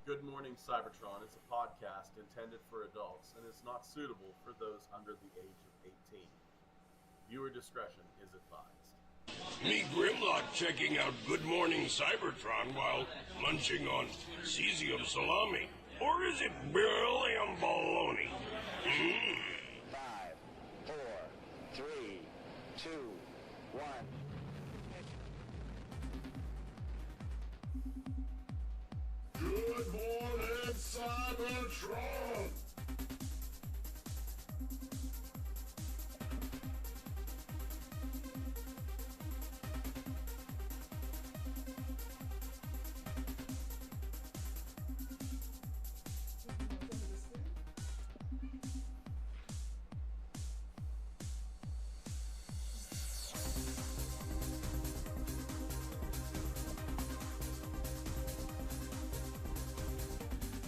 Good Morning Cybertron is a podcast intended for adults and is not suitable for those under the age of 18. Viewer discretion is advised. Me Grimlock checking out Good Morning Cybertron while munching on cesium salami. Or is it beryllium bologna? Five, four, three, two, one. Good Morning Cybertron!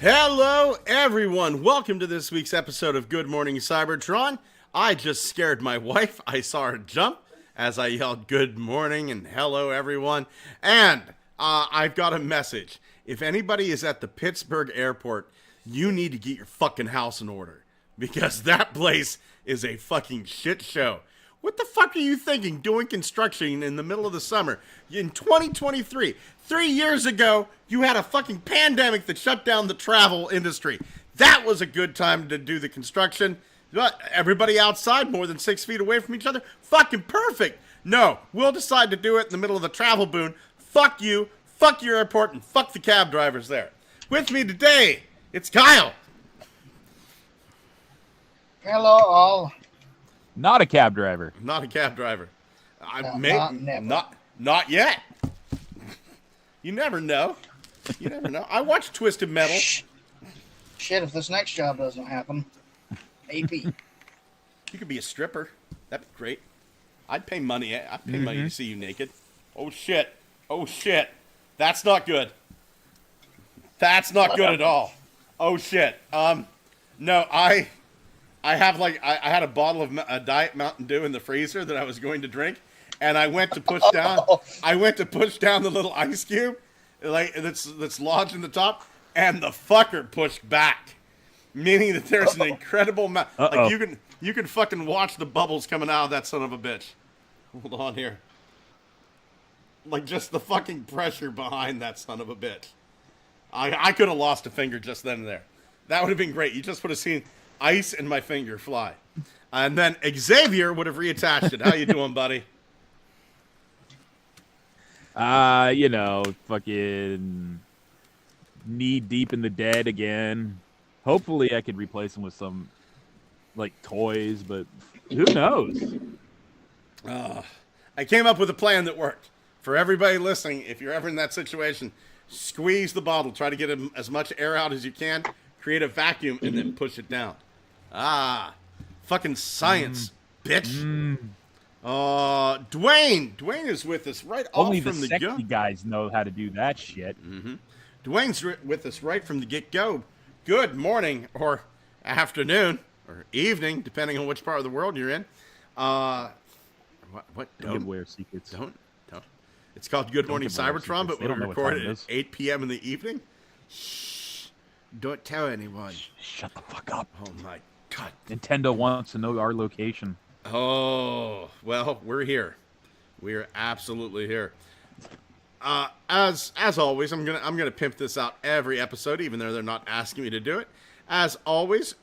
Hello, everyone. Welcome to this week's episode of Good Morning Cybertron. I just scared my wife. I saw her jump as I yelled good morning and hello, everyone. And I've got a message. If anybody is at the Pittsburgh airport, you need to get your fucking house in order because that place is a fucking shit show. What the fuck are you thinking doing construction in the middle of the summer? In 2023, 3 years ago, you had a fucking pandemic that shut down the travel industry. That was a good time to do the construction. But everybody outside, more than 6 feet away from each other, fucking perfect. No, we'll decide to do it in the middle of the travel boom. Fuck you, fuck your airport, and fuck the cab drivers there. With me today, it's Kyle. Hello, all. Not a cab driver. Not a cab driver. Not yet. You never know. You never know. I watch Twisted Metal. Shit, if this next job doesn't happen. AP. You could be a stripper. That'd be great. I'd pay money. I'd pay money to see you naked. Oh shit. Oh shit. That's not good. That's not good at all. Oh shit. No, I have I had a bottle of a Diet Mountain Dew in the freezer that I was going to drink, and I went to push down. I went to push down the little ice cube, that's lodged in the top, and the fucker pushed back, meaning that there's an incredible amount. Like you can fucking watch the bubbles coming out of that son of a bitch. Hold on here. Like just the fucking pressure behind that son of a bitch. I could have lost a finger just then and there. That would have been great. You just would have seen ice and my finger fly. And then Xavier would have reattached it. How you doing, buddy? Fucking knee deep in the dead again. Hopefully I could replace them with some, toys, but who knows? I came up with a plan that worked. For everybody listening, if you're ever in that situation, squeeze the bottle. Try to get as much air out as you can. Create a vacuum and then push it down. Fucking science, bitch. Dwayne is with us right Only off from the the sexy guys know how to do that shit. Dwayne's with us right from the get-go. Good morning or afternoon or evening, depending on which part of the world you're in. What? Don't give away our secrets. Don't. It's called Good Morning Cybertron, but we record it at 8 p.m. in the evening. Shh. Don't tell anyone. Shut the fuck up. Oh, my God. Nintendo wants to know our location. Oh, well, we're here. We're absolutely here. As always, I'm gonna pimp this out every episode, even though they're not asking me to do it. As always,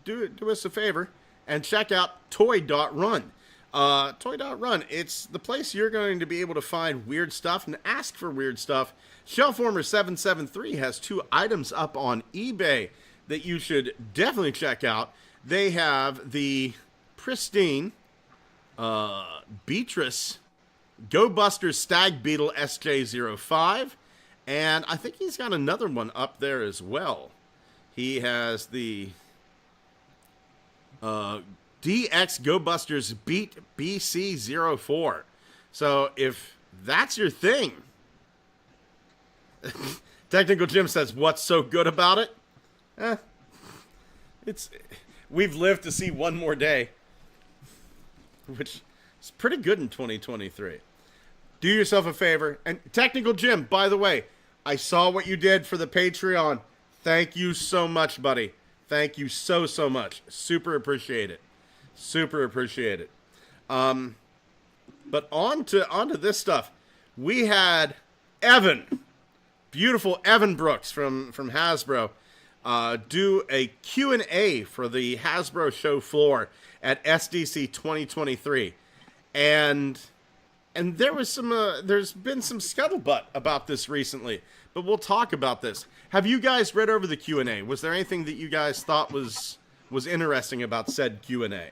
do us a favor and check out Toy.Run. Toy.Run, it's the place you're going to be able to find weird stuff and ask for weird stuff. Shellformer773 has 2 items up on eBay that you should definitely check out. They have the pristine Beatrice Go Busters Stag Beetle SJ05, and I think he's got another one up there as well. He has the DX Go Busters Beat BC04. So if that's your thing, Technical Jim says, what's so good about it? We've lived to see one more day, which is pretty good in 2023. Do yourself a favor. And Technical Jim, by the way, I saw what you did for the Patreon. Thank you so much, buddy. Thank you so much. Super appreciate it. Super appreciate it. But on to this stuff. We had Evan, beautiful Evan Brooks from Hasbro, do a Q&A for the Hasbro show floor at SDC 2023. And there was there's been some scuttlebutt about this recently, but we'll talk about this. Have you guys read over the Q&A? Was there anything that you guys thought was interesting about said Q&A?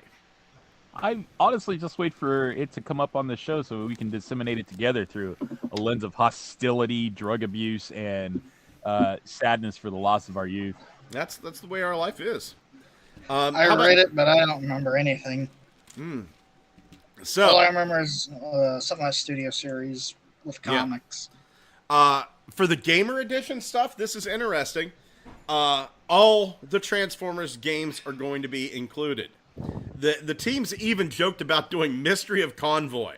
I honestly just wait for it to come up on the show so we can disseminate it together through a lens of hostility, drug abuse, and sadness for the loss of our youth. That's the way our life is. I read it, but I don't remember anything. So all I remember is some of my studio series with comics. For the Gamer Edition stuff, this is interesting. All the Transformers games are going to be included. The teams even joked about doing Mystery of Convoy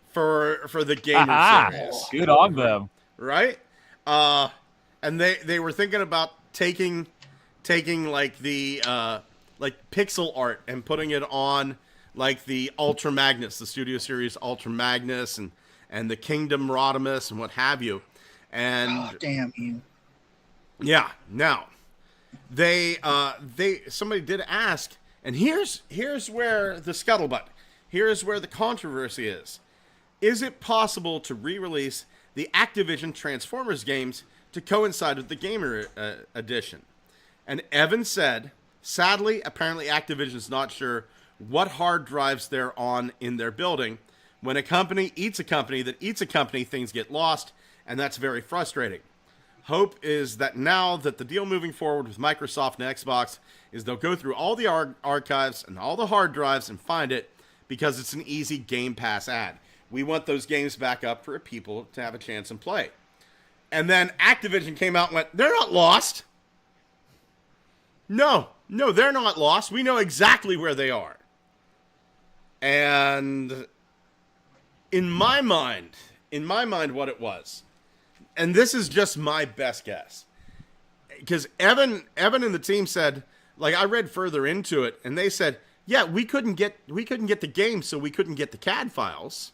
for the Gamer series. Good on them, right? And they were thinking about taking like the like pixel art and putting it on like the Ultra Magnus, the Studio Series Ultra Magnus, and the Kingdom Rodimus and what have you. And damn you. Yeah. Now, somebody did ask, and here's where the scuttlebutt, here's where the controversy is. Is it possible to re-release the Activision Transformers games to coincide with the Gamer Edition? And Evan said, sadly, apparently Activision's not sure what hard drives they're on in their building. When a company eats a company that eats a company, things get lost, and that's very frustrating. Hope is that now that the deal moving forward with Microsoft and Xbox is they'll go through all the archives and all the hard drives and find it, because it's an easy Game Pass ad. We want those games back up for people to have a chance and play. And then Activision came out and went, they're not lost. No, they're not lost. We know exactly where they are. And in my mind, what it was, and this is just my best guess, because Evan and the team said, like, I read further into it, and they said, yeah, we couldn't get the game, so we couldn't get the CAD files.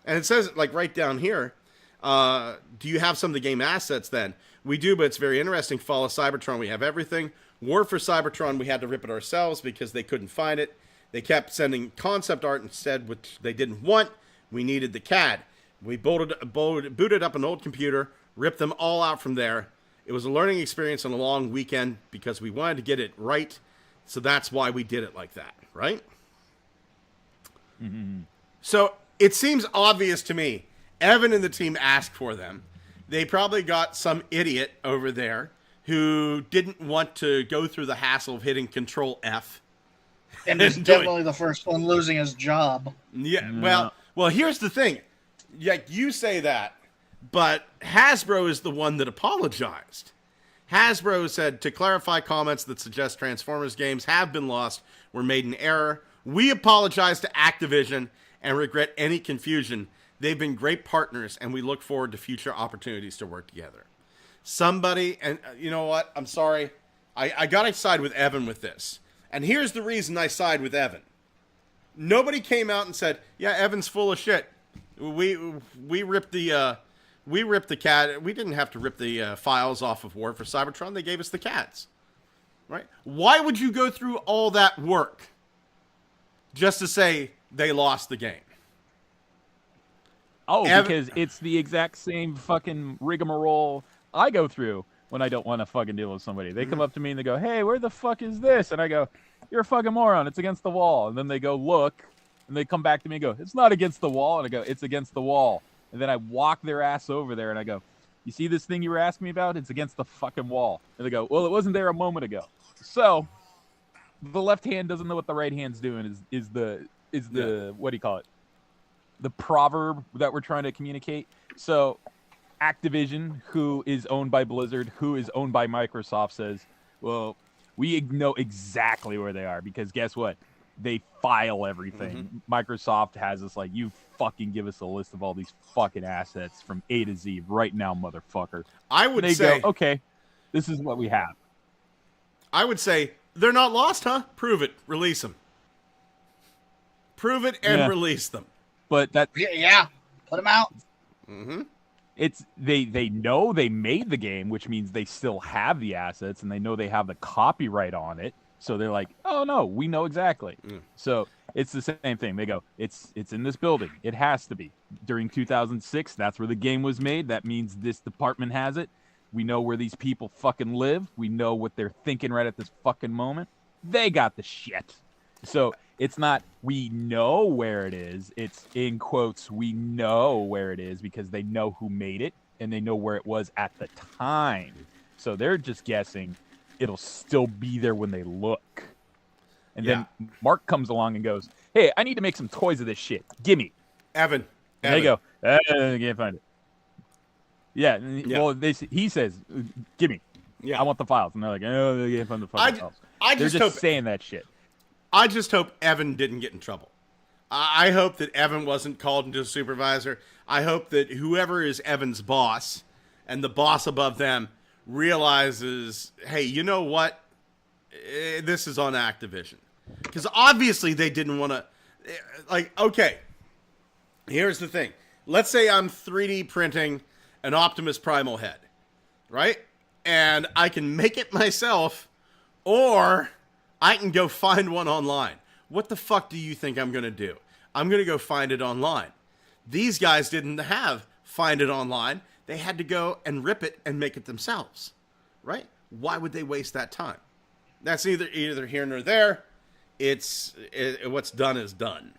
And it says, like, right down here, do you have some of the game assets then? We do, but it's very interesting. Follow Cybertron, we have everything. War for Cybertron, we had to rip it ourselves because they couldn't find it. They kept sending concept art instead, which they didn't want. We needed the CAD. We booted up an old computer, ripped them all out from there. It was a learning experience and a long weekend because we wanted to get it right. So that's why we did it like that, right? Mm-hmm. So it seems obvious to me. Evan and the team asked for them. They probably got some idiot over there who didn't want to go through the hassle of hitting Control F. And is definitely the first one losing his job. Yeah, well, here's the thing. Yeah, you say that, but Hasbro is the one that apologized. Hasbro said, to clarify, comments that suggest Transformers games have been lost were made in error. We apologize to Activision and regret any confusion. They've been great partners, and we look forward to future opportunities to work together. Somebody, and you know what? I'm sorry. I got to side with Evan with this. And here's the reason I side with Evan. Nobody came out and said, yeah, Evan's full of shit. We ripped the CAD. We didn't have to rip the files off of War for Cybertron. They gave us the CADs, right? Why would you go through all that work just to say they lost the game? Oh, because it's the exact same fucking rigmarole I go through when I don't want to fucking deal with somebody. They come up to me and they go, hey, where the fuck is this? And I go, you're a fucking moron. It's against the wall. And then they go, look. And they come back to me and go, it's not against the wall. And I go, it's against the wall. And then I walk their ass over there and I go, you see this thing you were asking me about? It's against the fucking wall. And they go, well, it wasn't there a moment ago. So the left hand doesn't know what the right hand's doing is the what do you call it? The proverb that we're trying to communicate. So Activision, who is owned by Blizzard, who is owned by Microsoft, says, well, we know exactly where they are because guess what? they file everything. Microsoft has this like, you fucking give us a list of all these fucking assets from A to Z right now, motherfucker. I would They say, go, okay, this is what we have. I would say, they're not lost, huh? Prove it. Release them. Prove it and release them. But that Yeah, put them out. it's they know they made the game, which means they still have the assets and they know they have the copyright on it. So they're like, oh no, we know exactly. So it's the same thing. They go, it's in this building. It has to be. During 2006, that's where the game was made. That means this department has it. We know where these people fucking live. We know what they're thinking right at this fucking moment. They got the shit. So it's not we know where it is. It's in quotes, we know where it is because they know who made it and they know where it was at the time. So they're just guessing it'll still be there when they look. And then Mark comes along and goes, hey, I need to make some toys of this shit. Gimme. Evan. And they go, I can't find it. Yeah. Well, he says, gimme. Yeah. I want the files. And they're like, oh, they can't find the fucking files. They're just saying that shit. I just hope Evan didn't get in trouble. I hope that Evan wasn't called into a supervisor. I hope that whoever is Evan's boss and the boss above them realizes, hey, you know what? This is on Activision. Because obviously they didn't want to... Like, okay, here's the thing. Let's say I'm 3D printing an Optimus Primal head, right? And I can make it myself, or I can go find one online. What the fuck do you think I'm going to do? I'm going to go find it online. These guys didn't have find it online. They had to go and rip it and make it themselves, right? Why would they waste that time? That's either here nor there. What's done is done.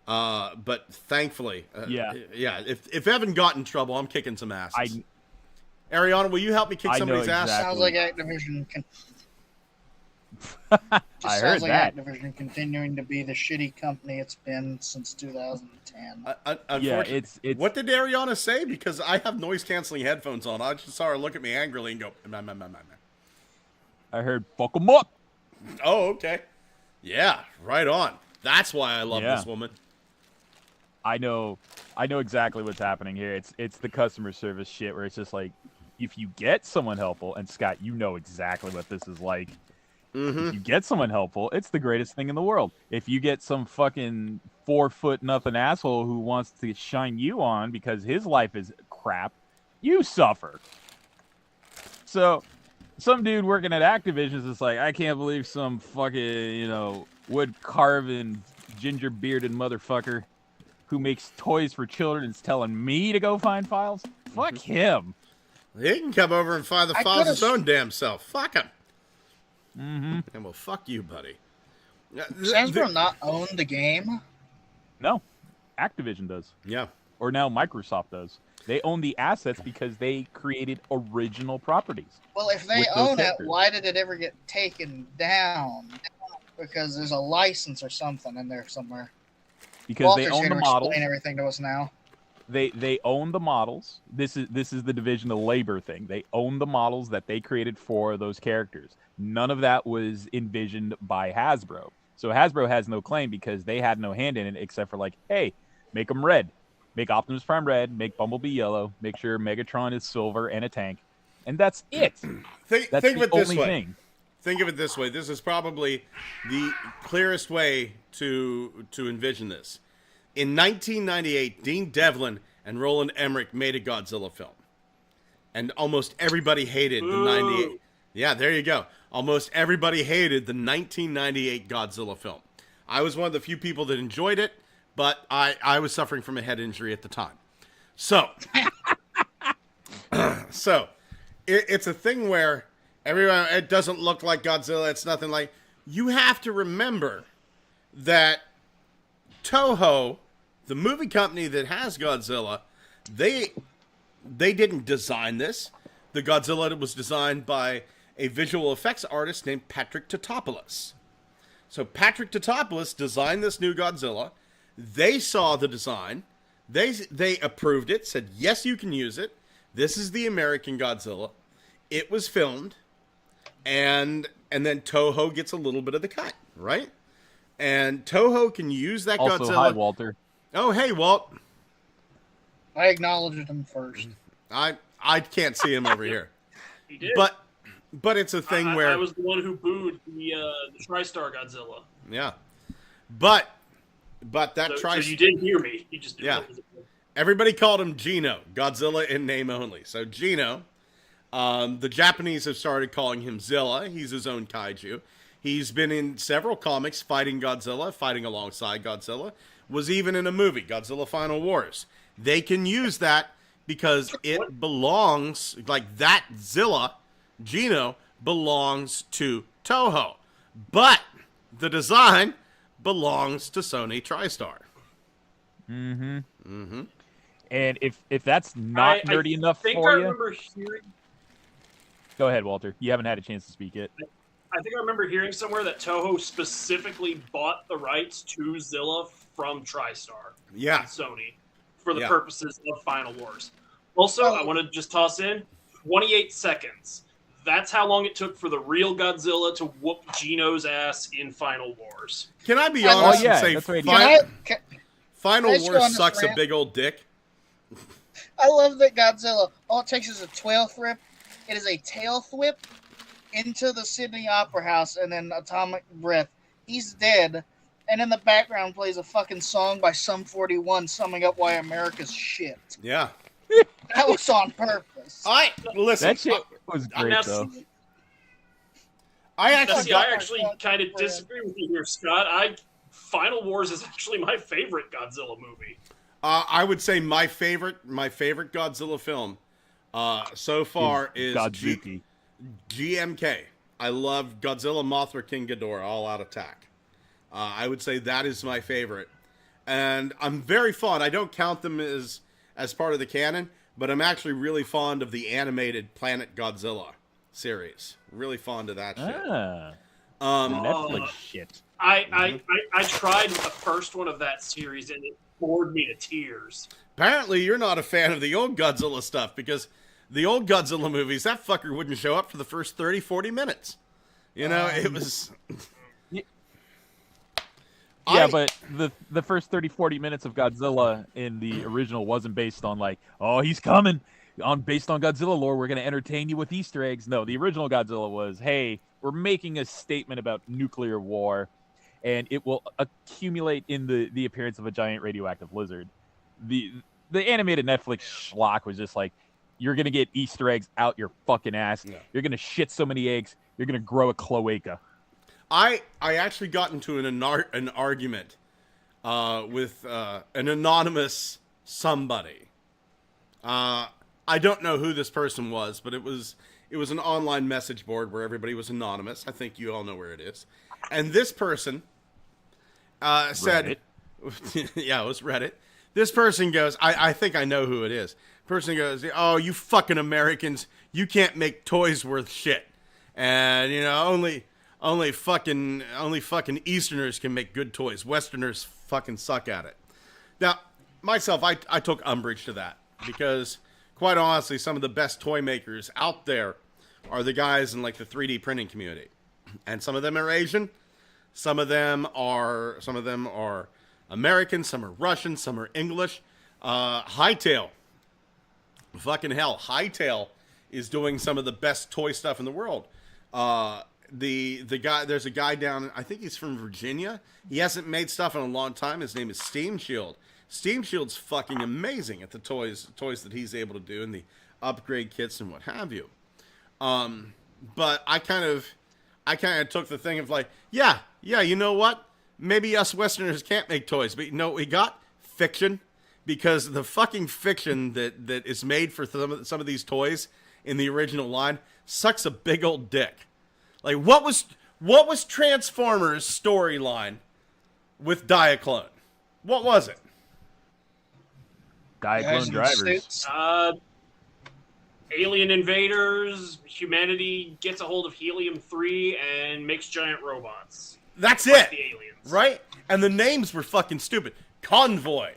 But thankfully, if Evan got in trouble, I'm kicking some asses. Ariana, will you help me kick somebody's ass? Sounds like Activision I heard that. Activision continuing to be the shitty company it's been since 2010. It's what did Ariana say? Because I have noise-canceling headphones on. I just saw her look at me angrily and go, I heard, fuck 'em up. Oh, okay. Yeah, right on. That's why I love this woman. I know exactly what's happening here. It's the customer service shit where it's just like, if you get someone helpful, and Scott, you know exactly what this is like. If you get someone helpful, it's the greatest thing in the world. If you get some fucking 4-foot-nothing asshole who wants to shine you on because his life is crap, you suffer. So, some dude working at Activision is just like, I can't believe some fucking, wood-carving, ginger-bearded motherfucker who makes toys for children is telling me to go find files? Fuck him. He can come over and find the files his own damn self. Fuck him. And well, fuck you, buddy. Hasbro not own the game? No. Activision does. Yeah. Or now Microsoft does. They own the assets because they created original properties. Well, if they own it, why did it ever get taken down? Because there's a license or something in there somewhere. Because Walter's they own here the to models. explain everything to us now. They own the models. This is the division of labor thing. They own the models that they created for those characters. None of that was envisioned by Hasbro. So Hasbro has no claim because they had no hand in it except for like, hey, make them red. Make Optimus Prime red. Make Bumblebee yellow. Make sure Megatron is silver and a tank. And that's it. Think that's of the it this only way. thing. Think of it this way. This is probably the clearest way to envision this. In 1998, Dean Devlin and Roland Emmerich made a Godzilla film. And almost everybody hated the 98. Yeah, there you go. Almost everybody hated the 1998 Godzilla film. I was one of the few people that enjoyed it, but I was suffering from a head injury at the time. So, it's a thing where everyone, it doesn't look like Godzilla. It's nothing like... You have to remember that Toho, the movie company that has Godzilla, they didn't design this. The Godzilla was designed by a visual effects artist named Patrick Tatopoulos. So Patrick Tatopoulos designed this new Godzilla. They saw the design. They approved it, said, yes, you can use it. This is the American Godzilla. It was filmed. And then Toho gets a little bit of the cut, right? And Toho can use that Also, Godzilla. hi, Walter. Oh, hey, Walt. I acknowledged him first. I can't see him over here. He did. But it's a thing where I was the one who booed the TriStar Godzilla. yeah. But that So you did hear me. You just didn't know. Everybody called him Gino, Godzilla in name only. So Gino, the Japanese have started calling him Zilla. He's his own kaiju. He's been in several comics fighting Godzilla, fighting alongside Godzilla. Was even in a movie, Godzilla Final Wars. They can use that because it belongs, like that Zilla, Gino, belongs to Toho. But the design belongs to Sony TriStar. Mm-hmm. Mm-hmm. And if that's not nerdy enough for you, remember hearing. Go ahead, Walter. You haven't had a chance to speak yet. I think I remember hearing somewhere that Toho specifically bought the rights to Zilla from TriStar. Yeah. And Sony for the purposes of Final Wars. Also, I want to just toss in 28 seconds. That's how long it took for the real Godzilla to whoop Gino's ass in Final Wars. Can I be honest and say Final Wars sucks a big old dick? I love that Godzilla, all it takes is a tail whip. It is a tail whip into the Sydney Opera House and then atomic breath. He's dead. And in the background plays a fucking song by Sum 41 summing up why America's shit. Yeah. That was on purpose. Listen. That shit was great, though. I actually kind of disagree with you here, Scott. Final Wars is actually my favorite Godzilla movie. I would say my favorite Godzilla film so far is GMK. I love Godzilla, Mothra, King Ghidorah, All Out Attack. I would say that is my favorite. And I'm very fond. I don't count them as part of the canon, but I'm actually really fond of the animated Planet Godzilla series. Really fond of that shit. Netflix shit. I tried the first one of that series, and it bored me to tears. Apparently, you're not a fan of the old Godzilla stuff, because the old Godzilla movies, that fucker wouldn't show up for the first 30, 40 minutes. You know, it was... Yeah, but the first 30, 40 minutes of Godzilla in the original wasn't based on, like, oh, he's coming. Based on Godzilla lore, we're going to entertain you with Easter eggs. No, the original Godzilla was, hey, we're making a statement about nuclear war, and it will accumulate in the appearance of a giant radioactive lizard. The animated Netflix schlock was just like, you're going to get Easter eggs out your fucking ass. Yeah. You're going to shit so many eggs, you're going to grow a cloaca. I actually got into an argument with an anonymous somebody. I don't know who this person was, but it was an online message board where everybody was anonymous. I think you all know where it is. And this person said, yeah, it was Reddit. This person goes, I think I know who it is. Person goes, oh, you fucking Americans, you can't make toys worth shit. And, you know, only fucking Easterners can make good toys. Westerners fucking suck at it. Now, myself, I took umbrage to that because, quite honestly, some of the best toy makers out there are the guys in like the 3D printing community, and some of them are Asian, some of them are American, some are Russian, some are English. Hightail, fucking hell, Hightail is doing some of the best toy stuff in the world. The guy, there's a guy down, I think he's from Virginia. He hasn't made stuff in a long time. His name is Steam Shield. Steam Shield's fucking amazing at the toys that he's able to do and the upgrade kits and what have you. But I kind of took the thing of like, yeah, you know what? Maybe us Westerners can't make toys, but you know what we got? Fiction. Because the fucking fiction that is made for some of these toys in the original line sucks a big old dick. Like, what was Transformers' storyline with Diaclone? What was it? Diaclone drivers. Alien invaders, humanity gets a hold of helium-3 and makes giant robots. That's like it. The aliens. Right? And the names were fucking stupid. Convoy.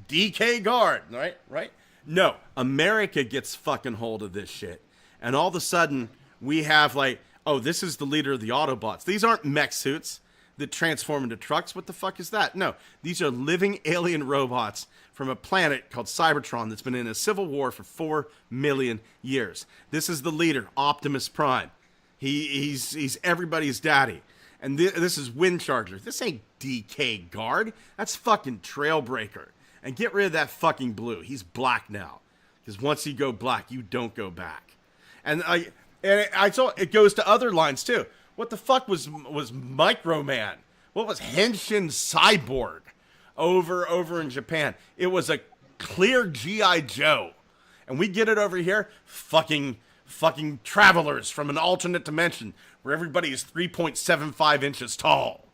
DK Guard. Right? No. America gets fucking hold of this shit. And all of a sudden, we have like, oh, this is the leader of the Autobots. These aren't mech suits. that transform into trucks. What the fuck is that? No, these are living alien robots from a planet called CYBERTRON that's been in a civil war for 4 million years. This is the leader, Optimus Prime. He's everybody's daddy. And this is Windcharger. This ain't DK Guard. That's fucking Trailbreaker. And get rid of that fucking blue. He's black now. Because once you go black, you don't go back. And I saw it goes to other lines too. What the fuck was Microman? What was Henshin Cyborg over in Japan? It was a clear G.I. Joe. And we get it over here, fucking travelers from an alternate dimension where everybody is 3.75 inches tall.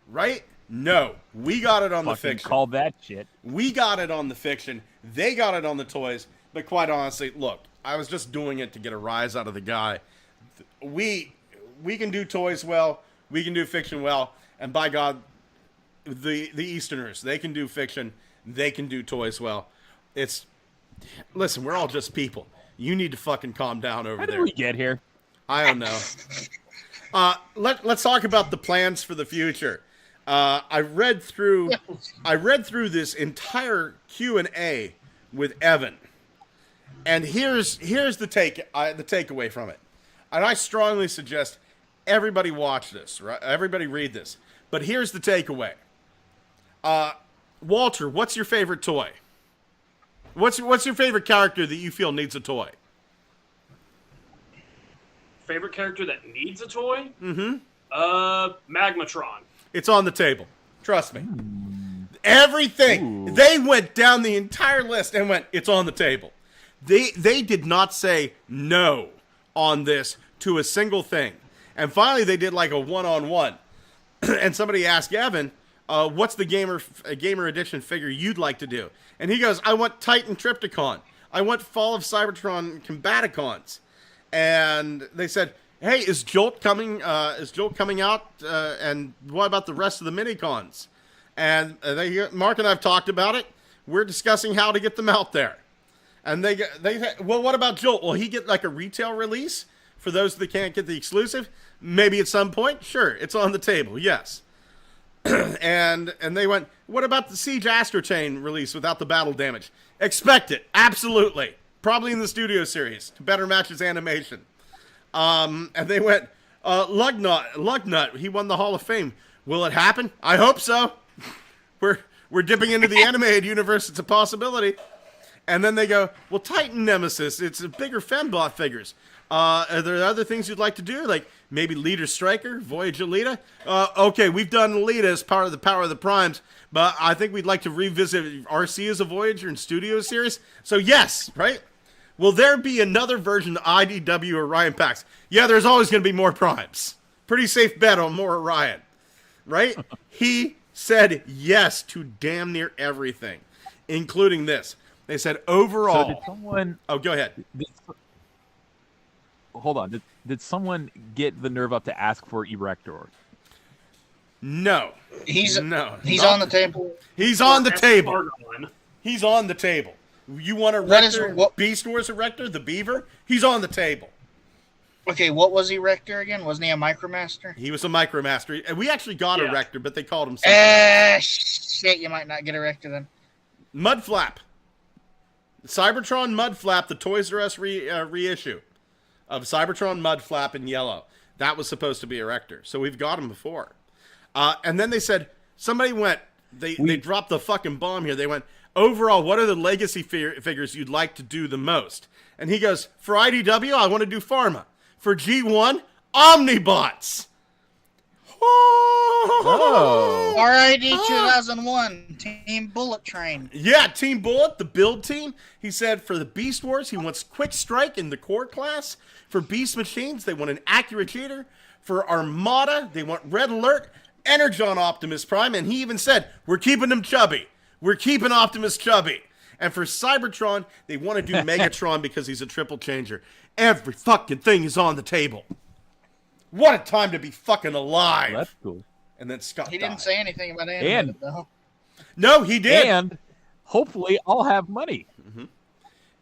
Right? No. We got it on the fiction. Call that shit. We got it on the fiction. They got it on the toys. But quite honestly, look, I was just doing it to get a rise out of the guy. We can do toys well. We can do fiction well. And by God, the Easterners, they can do fiction. They can do toys well. Listen, we're all just people. You need to fucking calm down over there. How did we get here? I don't know. Let's talk about the plans for the future. I read through this entire Q&A with Evan, and here's the takeaway from it. And I strongly suggest everybody watch this, right? Everybody read this. But here's the takeaway. Walter, what's your favorite toy? What's your favorite character that you feel needs a toy? Favorite character that needs a toy? Mm-hmm. Magmatron. It's on the table. Trust me. Everything. Ooh. They went down the entire list and went, it's on the table. They did not say no on this to a single thing. And finally they did like a one-on-one. And somebody asked Evan, what's the gamer edition figure you'd like to do? And he goes, I want Titan Trypticon. I want Fall of Cybertron Combaticons. And they said, hey, is Jolt coming out? And what about the rest of the minicons? And Mark and I have talked about it. We're discussing how to get them out there. And they well, what about Jolt? Will he get like a retail release for those that can't get the exclusive? Maybe at some point. Sure, it's on the table. Yes. and they went, what about the Siege Astrochain release without the battle damage? Expect it. Absolutely. Probably in the studio series to better match his animation. And they went, Lugnut, he won the Hall of Fame. Will it happen? I hope so. We're dipping into the animated universe. It's a possibility. And then they go, well, Titan Nemesis, it's a bigger Fembot figures. Are there other things you'd like to do? Like maybe Leader Striker, Voyage Alita? Okay, we've done Alita as part of the Power of the Primes, but I think we'd like to revisit RC as a Voyager in Studio Series. So yes, right? Will there be another version of IDW Orion packs? Yeah, there's always going to be more Primes. Pretty safe bet on more Orion, right? He said yes to damn near everything, including this. They said overall. So did someone? Oh, go ahead. Hold on. Did someone get the nerve up to ask for Erector? No. He's on the table. He's on the table. He's on the table. You want a Rector? Beast Wars Erector, the Beaver? He's on the table. Okay, what was Erector again? Wasn't he a Micromaster? He was a Micromaster. And we actually got a Rector, but they called him something. Shit, you might not get Erector then. Mudflap. Cybertron Mudflap, the Toys R Us reissue of Cybertron Mudflap in yellow. That was supposed to be Erector. So we've got him before. And then they said, somebody went, they dropped the fucking bomb here. They went, overall, what are the legacy figures you'd like to do the most? And he goes, for IDW, I want to do Pharma. For G1, Omnibots. Oh. RID 2001, Team Bullet Train. Yeah, Team Bullet, the build team. He said for the Beast Wars, he wants Quick Strike in the core class. For Beast Machines, they want an Accurate Cheater. For Armada, they want Red Alert, Energon Optimus Prime. And he even said, we're keeping him chubby. We're keeping Optimus chubby. And for Cybertron, they want to do Megatron because he's a triple changer. Every fucking thing is on the table. What a time to be fucking alive. That's cool. And then Scott He died. didn't say anything about animated, though. No, he did. And hopefully I'll have money. Mm-hmm.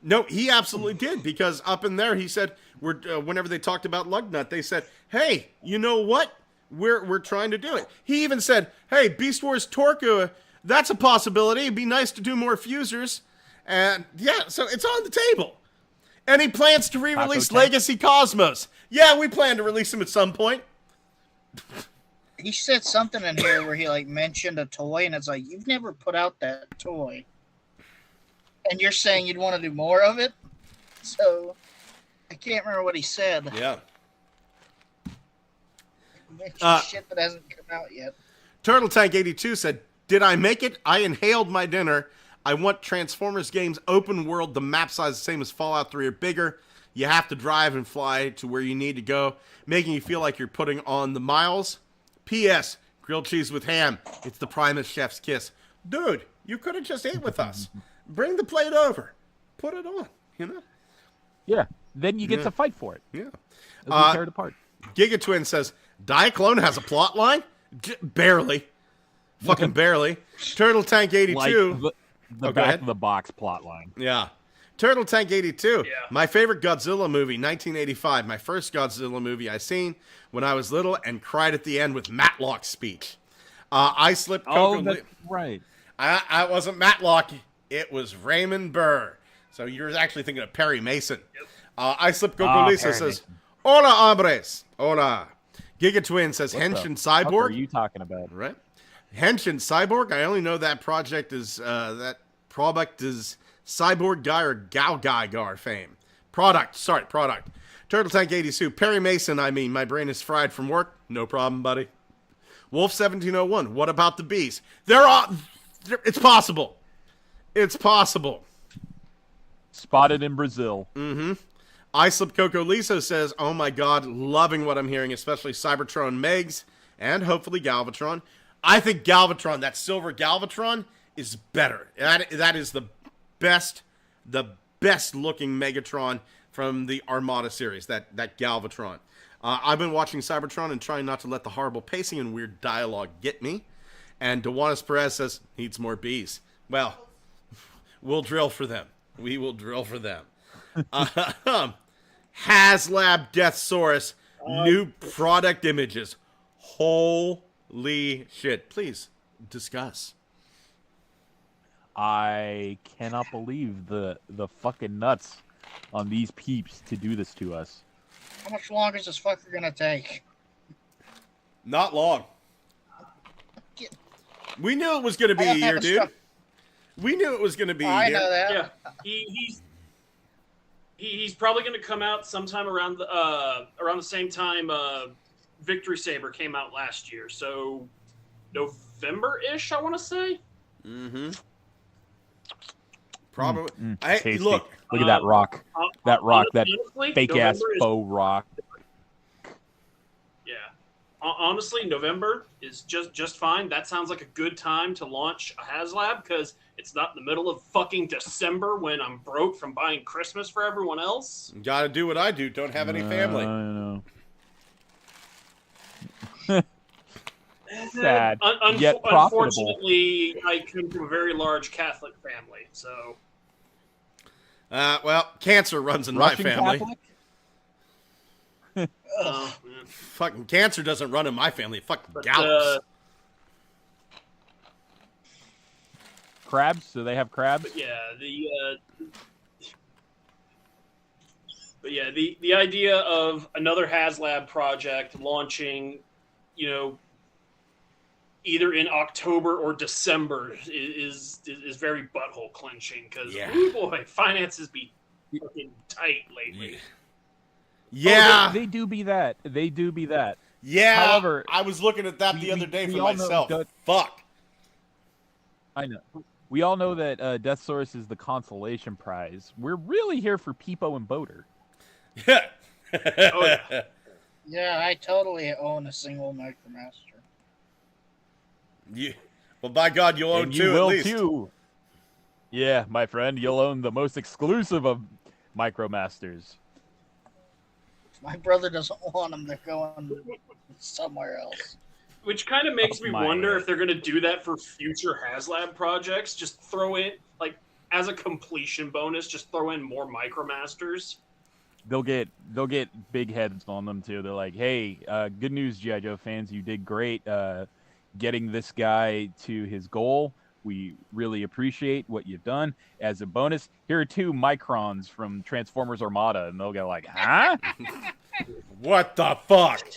No, he absolutely did, because up in there he said, whenever they talked about Lugnut, they said, hey, you know what? we're trying to do it. He even said, "Hey, Beast Wars Torque, that's a possibility. It'd be nice to do more fusers." And yeah, so it's on the table. And he plans to re-release Legacy Cosmos. Yeah, we plan to release him at some point. He said something in here where he like mentioned a toy, and it's like, you've never put out that toy, and you're saying you'd want to do more of it. So I can't remember what he said. Yeah. He mentioned shit that hasn't come out yet. Turtle Tank 82 said, "Did I make it? I inhaled my dinner. I want Transformers games open world, the map size the same as Fallout 3 or bigger. You have to drive and fly to where you need to go, making you feel like you're putting on the miles. P.S. Grilled cheese with ham. It's the Primus chef's kiss." Dude, you could have just ate with us. Bring the plate over. Put it on, you know? Yeah. Then you get to fight for it. Yeah. As we tear it apart. Gigatwin says, Diaclone has a plot line? Barely. Fucking barely. Turtle Tank 82. Like the back of the box plot line. Yeah. Turtle Tank 82. Yeah. My favorite Godzilla movie, 1985. My first Godzilla movie I seen when I was little and cried at the end with Matlock's speech. I slipped Coco. Oh, that's right. I wasn't Matlock. It was Raymond Burr. So you're actually thinking of Perry Mason. Yep. I slipped Coco Lisa says, "Hola, hombres. Hola." Gigatwin says, "Henshin Cyborg." What are you talking about? Right. Henshin Cyborg. I only know that product is Cyborg Guy or Gao Guy Gar fame. Product. Turtle Tank 82. Perry Mason, my brain is fried from work. No problem, buddy. Wolf 1701. What about the bees? It's possible. It's possible. Spotted in Brazil. Mm-hmm. Islip Coco Liso says, "Oh my god, loving what I'm hearing, especially Cybertron Megs and hopefully Galvatron." I think Galvatron, that silver Galvatron, is better. That is the best looking Megatron from the Armada series, that Galvatron. I've been watching Cybertron and trying not to let the horrible pacing and weird dialogue get me. And Dewanis Perez says, "Needs more bees." Well, we'll drill for them. We will drill for them. HasLab Deathsaurus, new product images. Holy shit. Please, discuss. I cannot believe the fucking nuts on these peeps to do this to us. How much longer is this fucker gonna take? Not long. We knew it was going to be a year, dude. We knew it was going to be a year. I know that. Yeah, he's probably going to come out sometime around the same time Victory Saber came out last year. So November-ish, I want to say. Mm-hmm. Probably. Tasty. Look at that rock. That honestly, fake ass faux rock. Yeah. Honestly, November is just fine. That sounds like a good time to launch a HasLab because it's not in the middle of fucking December when I'm broke from buying Christmas for everyone else. Gotta do what I do. Don't have any family. I know. Sad, yet profitable. Unfortunately, I come from a very large Catholic family, so... Well, cancer runs in Russian my family. Catholic? Fucking cancer doesn't run in my family. It fucking gallops. Crabs? Do they have crabs? The idea of another HasLab project launching, either in October or December is very butthole clenching because, oh boy, finances be fucking tight lately. Yeah. Oh, they do be that. They do be that. Yeah. However, I was looking at that the other day for myself. Fuck. I know. We all know that Deathsaurus is the consolation prize. We're really here for Peepo and Boater. Yeah. Oh, yeah. Yeah, I totally own a single Micromaster. Yeah. Well, by God, you'll own two will at least. Too. Yeah, my friend, you'll own the most exclusive of Micromasters. My brother doesn't want them. They're going somewhere else. Which kind of makes me wonder ass. if they're going to do that for future HasLab projects. Just throw in, as a completion bonus, just throw in more Micromasters. they'll get big heads on them too. They're like, hey, good news, G.I. Joe fans, you did great getting this guy to his goal. We really appreciate what you've done. As a bonus, here are 2 microns from Transformers Armada, and they'll go like, huh? What the fuck?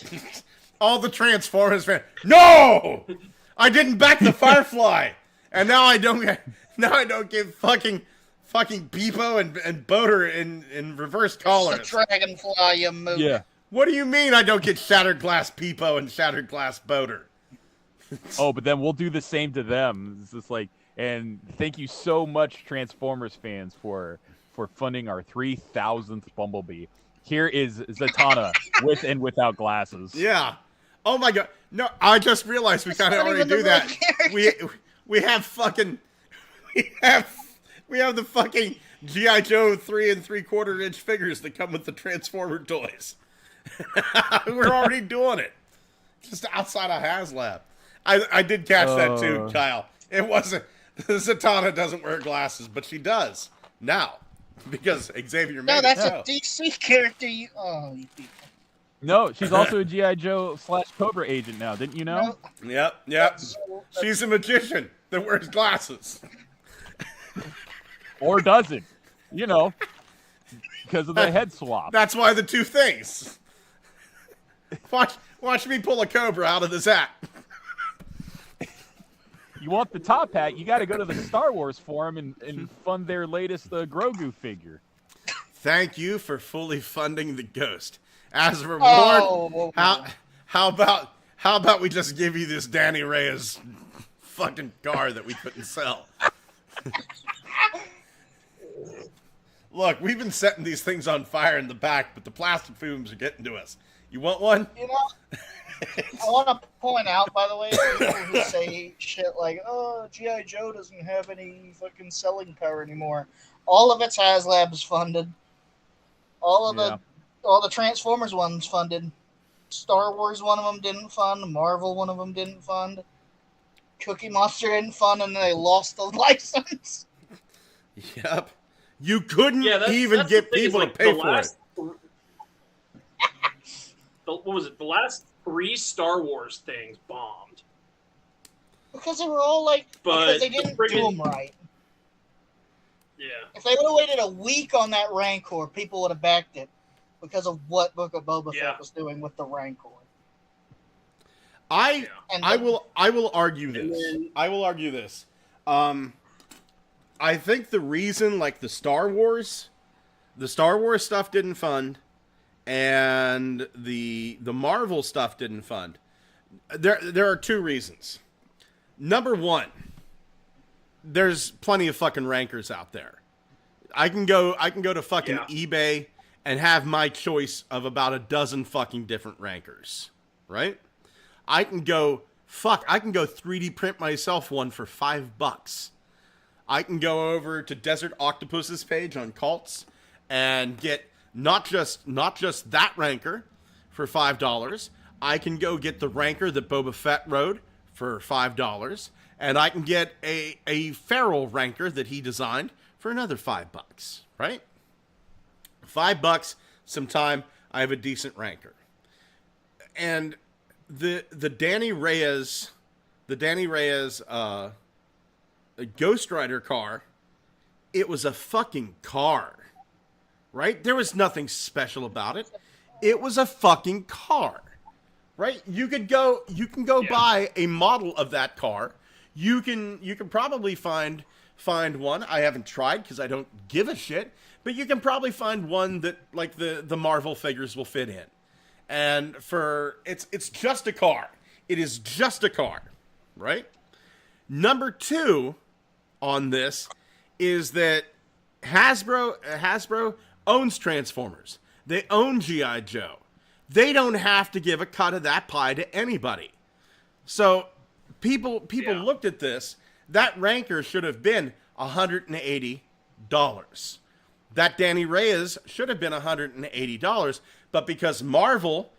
All the Transformers fans. No! I didn't back the Firefly, and now I don't get fucking Beepo and Boater in reverse collars. It's the Dragonfly, you mook. Yeah. What do you mean I don't get Shattered Glass Peepo and Shattered Glass Boater? Oh, but then we'll do the same to them. It's just like, and thank you so much, Transformers fans, for funding our 3,000th Bumblebee. Here is Zatanna with and without glasses. Yeah. Oh my god. No, I just realized we kind of already do that. We have the fucking G.I. Joe 3 3/4 inch figures that come with the Transformer toys. We're already doing it. Just outside of HasLab. I did catch that too, Kyle. It wasn't. Zatanna doesn't wear glasses, but she does now because Xavier made No, that's it a DC character. You people. No, she's also a G.I. Joe / Cobra agent now. Didn't you know? No. Yep. She's a magician that wears glasses. Or doesn't. You know, because of the head swap. That's why the 2 things. Watch me pull a Cobra out of this hat. You want the top hat, you got to go to the Star Wars forum and fund their latest Grogu figure. Thank you for fully funding the Ghost. As a reward, how about we just give you this Danny Reyes fucking car that we couldn't sell? Look, we've been setting these things on fire in the back, but the plastic fumes are getting to us. You want one? You know, I want to point out, by the way, people who say shit like, "Oh, G.I. Joe doesn't have any fucking selling power anymore." All of its HasLab's funded. All the Transformers ones funded. Star Wars, one of them didn't fund. Marvel, one of them didn't fund. Cookie Monster didn't fund, and they lost the license. Yep. You couldn't even get people to pay for it. What was it? The last 3 Star Wars things bombed. Because they were all like, because they didn't do them right. Yeah. If they would have waited a week on that Rancor, people would have backed it because of what Book of Boba Fett was doing with the Rancor. I will argue this. I think the reason, like, the Star Wars stuff didn't fund, and the Marvel stuff didn't fund. There are 2 reasons. Number 1, there's plenty of fucking rankers out there. I can go to fucking eBay and have my choice of about a dozen fucking different rankers, right? I can go 3D print myself one for $5. I can go over to Desert Octopus's page on Cults and get not just that ranker for $5. I can go get the ranker that Boba Fett rode for $5, and I can get a feral ranker that he designed for another $5, right? $5, some time, I have a decent ranker. And the Danny Reyes Ghost Rider car, it was a fucking car, right? There was nothing special about it. It was a fucking car, right? You can go buy a model of that car. You can probably find one. I haven't tried because I don't give a shit, but you can probably find one that, like, the Marvel figures will fit in. And it's just a car. It is just a car, right? Number 2 on this is that Hasbro owns Transformers. They own G.I. Joe. They don't have to give a cut of that pie to anybody. So people looked at this. That ranker should have been $180. That Danny Reyes should have been $180. But because Marvel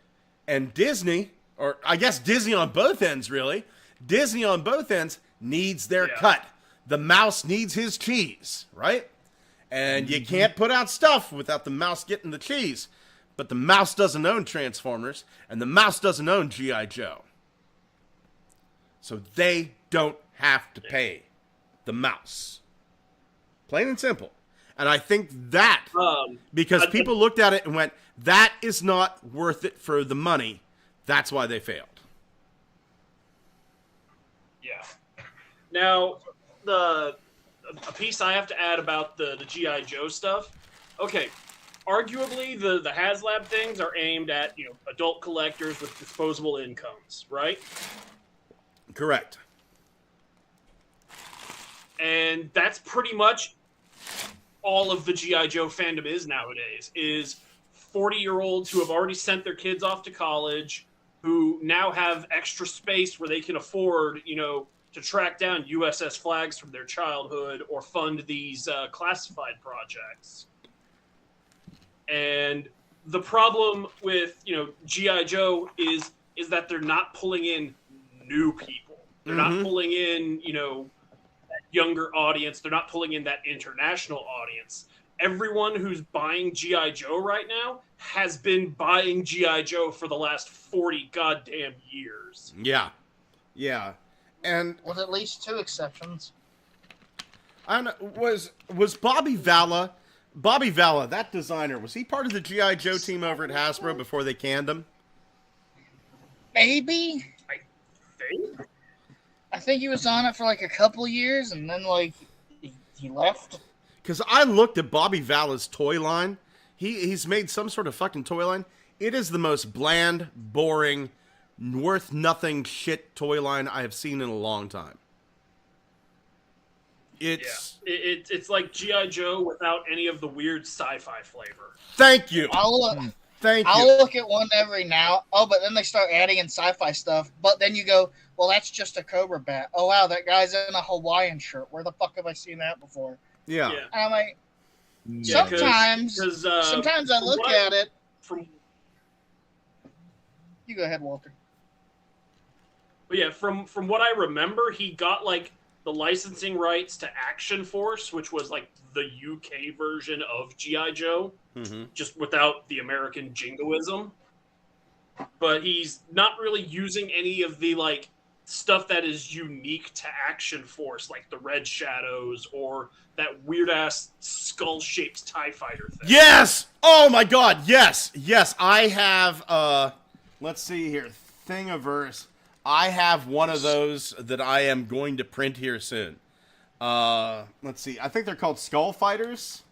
and Disney, or I guess Disney on both ends, really, Disney on both ends needs their cut. The mouse needs his cheese, right? And you can't put out stuff without the mouse getting the cheese. But the mouse doesn't own Transformers, and the mouse doesn't own G.I. Joe. So they don't have to pay the mouse. Plain and simple. And I think that, because people looked at it and went, that is not worth it for the money, that's why they failed. Yeah. Now, a piece I have to add about the G.I. Joe stuff. Okay, arguably the HasLab things are aimed at, adult collectors with disposable incomes, right? Correct. And that's pretty much all of the G.I. Joe fandom is nowadays, is 40-year-olds who have already sent their kids off to college, who now have extra space where they can afford, to track down USS flags from their childhood or fund these classified projects. And the problem with, G.I. Joe is that they're not pulling in new people. They're not pulling in, that younger audience. They're not pulling in that international audience. Everyone who's buying G.I. Joe right now has been buying G.I. Joe for the last 40 goddamn years. Yeah. Yeah. And with at least 2 exceptions. I don't know, was Bobby Valla, that designer, was he part of the G.I. Joe team over at Hasbro before they canned him? Maybe. I think he was on it for like a couple years, and then he left. Because I looked at Bobby Valla's toy line. He's made some sort of fucking toy line. It is the most bland, boring, worth nothing shit toy line I have seen in a long time. It's like G.I. Joe without any of the weird sci-fi flavor. Thank you. I'll look at one every now. Oh, but then they start adding in sci-fi stuff. But then you go, well, that's just a Cobra bat. Oh, wow, that guy's in a Hawaiian shirt. Where the fuck have I seen that before? Yeah. And I'm like, sometimes I look at it. You go ahead, Walter. But yeah, from what I remember, he got the licensing rights to Action Force, which was the UK version of G.I. Joe, just without the American jingoism. But he's not really using any of the stuff that is unique to Action Force, like the Red Shadows or that weird ass skull-shaped TIE fighter thing. Yes! Oh my god, yes! Yes, I have let's see here. Thingiverse. I have one of those that I am going to print here soon. Let's see. I think they're called Skull Fighters.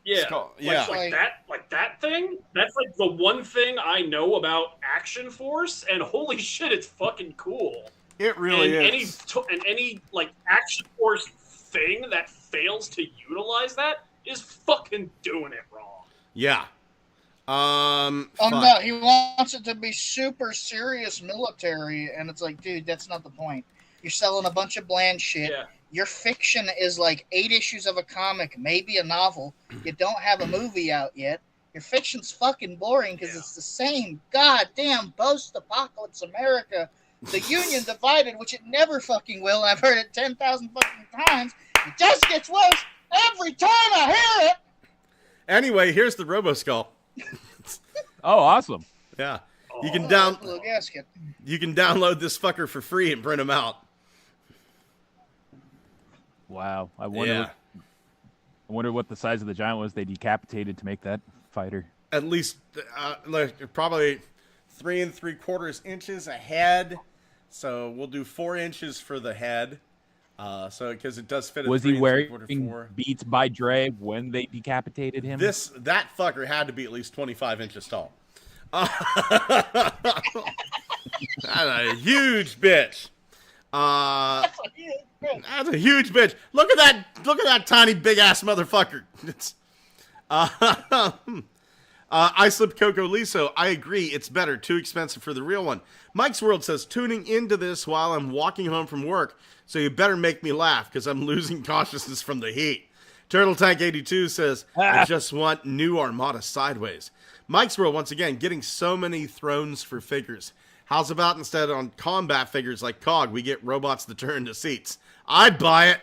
Yeah. Yeah. Like that thing? That's the one thing I know about Action Force, and holy shit, it's fucking cool. It really is. Any Action Force thing that fails to utilize that is fucking doing it wrong. Yeah. No, he wants it to be super serious military, and it's like, dude, that's not the point. You're selling a bunch of bland shit. Yeah. Your fiction is 8 issues of a comic, maybe a novel. You don't have a movie out yet. Your fiction's fucking boring because it's the same goddamn post-apocalypse America. The Union divided, which it never fucking will. I've heard it 10,000 fucking times. It just gets worse every time I hear it. Anyway, here's the RoboSkull. Oh, awesome. Yeah. You can you can download this fucker for free and print them out. Wow. I wonder what the size of the giant was they decapitated to make that fighter. At least probably 3 3/4 inches a head. So we'll do 4 inches for the head. So because it does fit. Was he wearing Beats by Dre when they decapitated him? That fucker had to be at least 25 inches tall. That's a huge bitch. That's a huge bitch. Look at that tiny big ass motherfucker. Islip Coco Liso, I agree, it's better. Too expensive for the real one. Mike's World says, tuning into this while I'm walking home from work, so you better make me laugh, because I'm losing consciousness from the heat. Turtle Tank 82 says, I just want new Armada Sideways. Mike's World, once again, getting so many thrones for figures. How's about instead on combat figures like COG, we get robots that turn into seats? I'd buy it.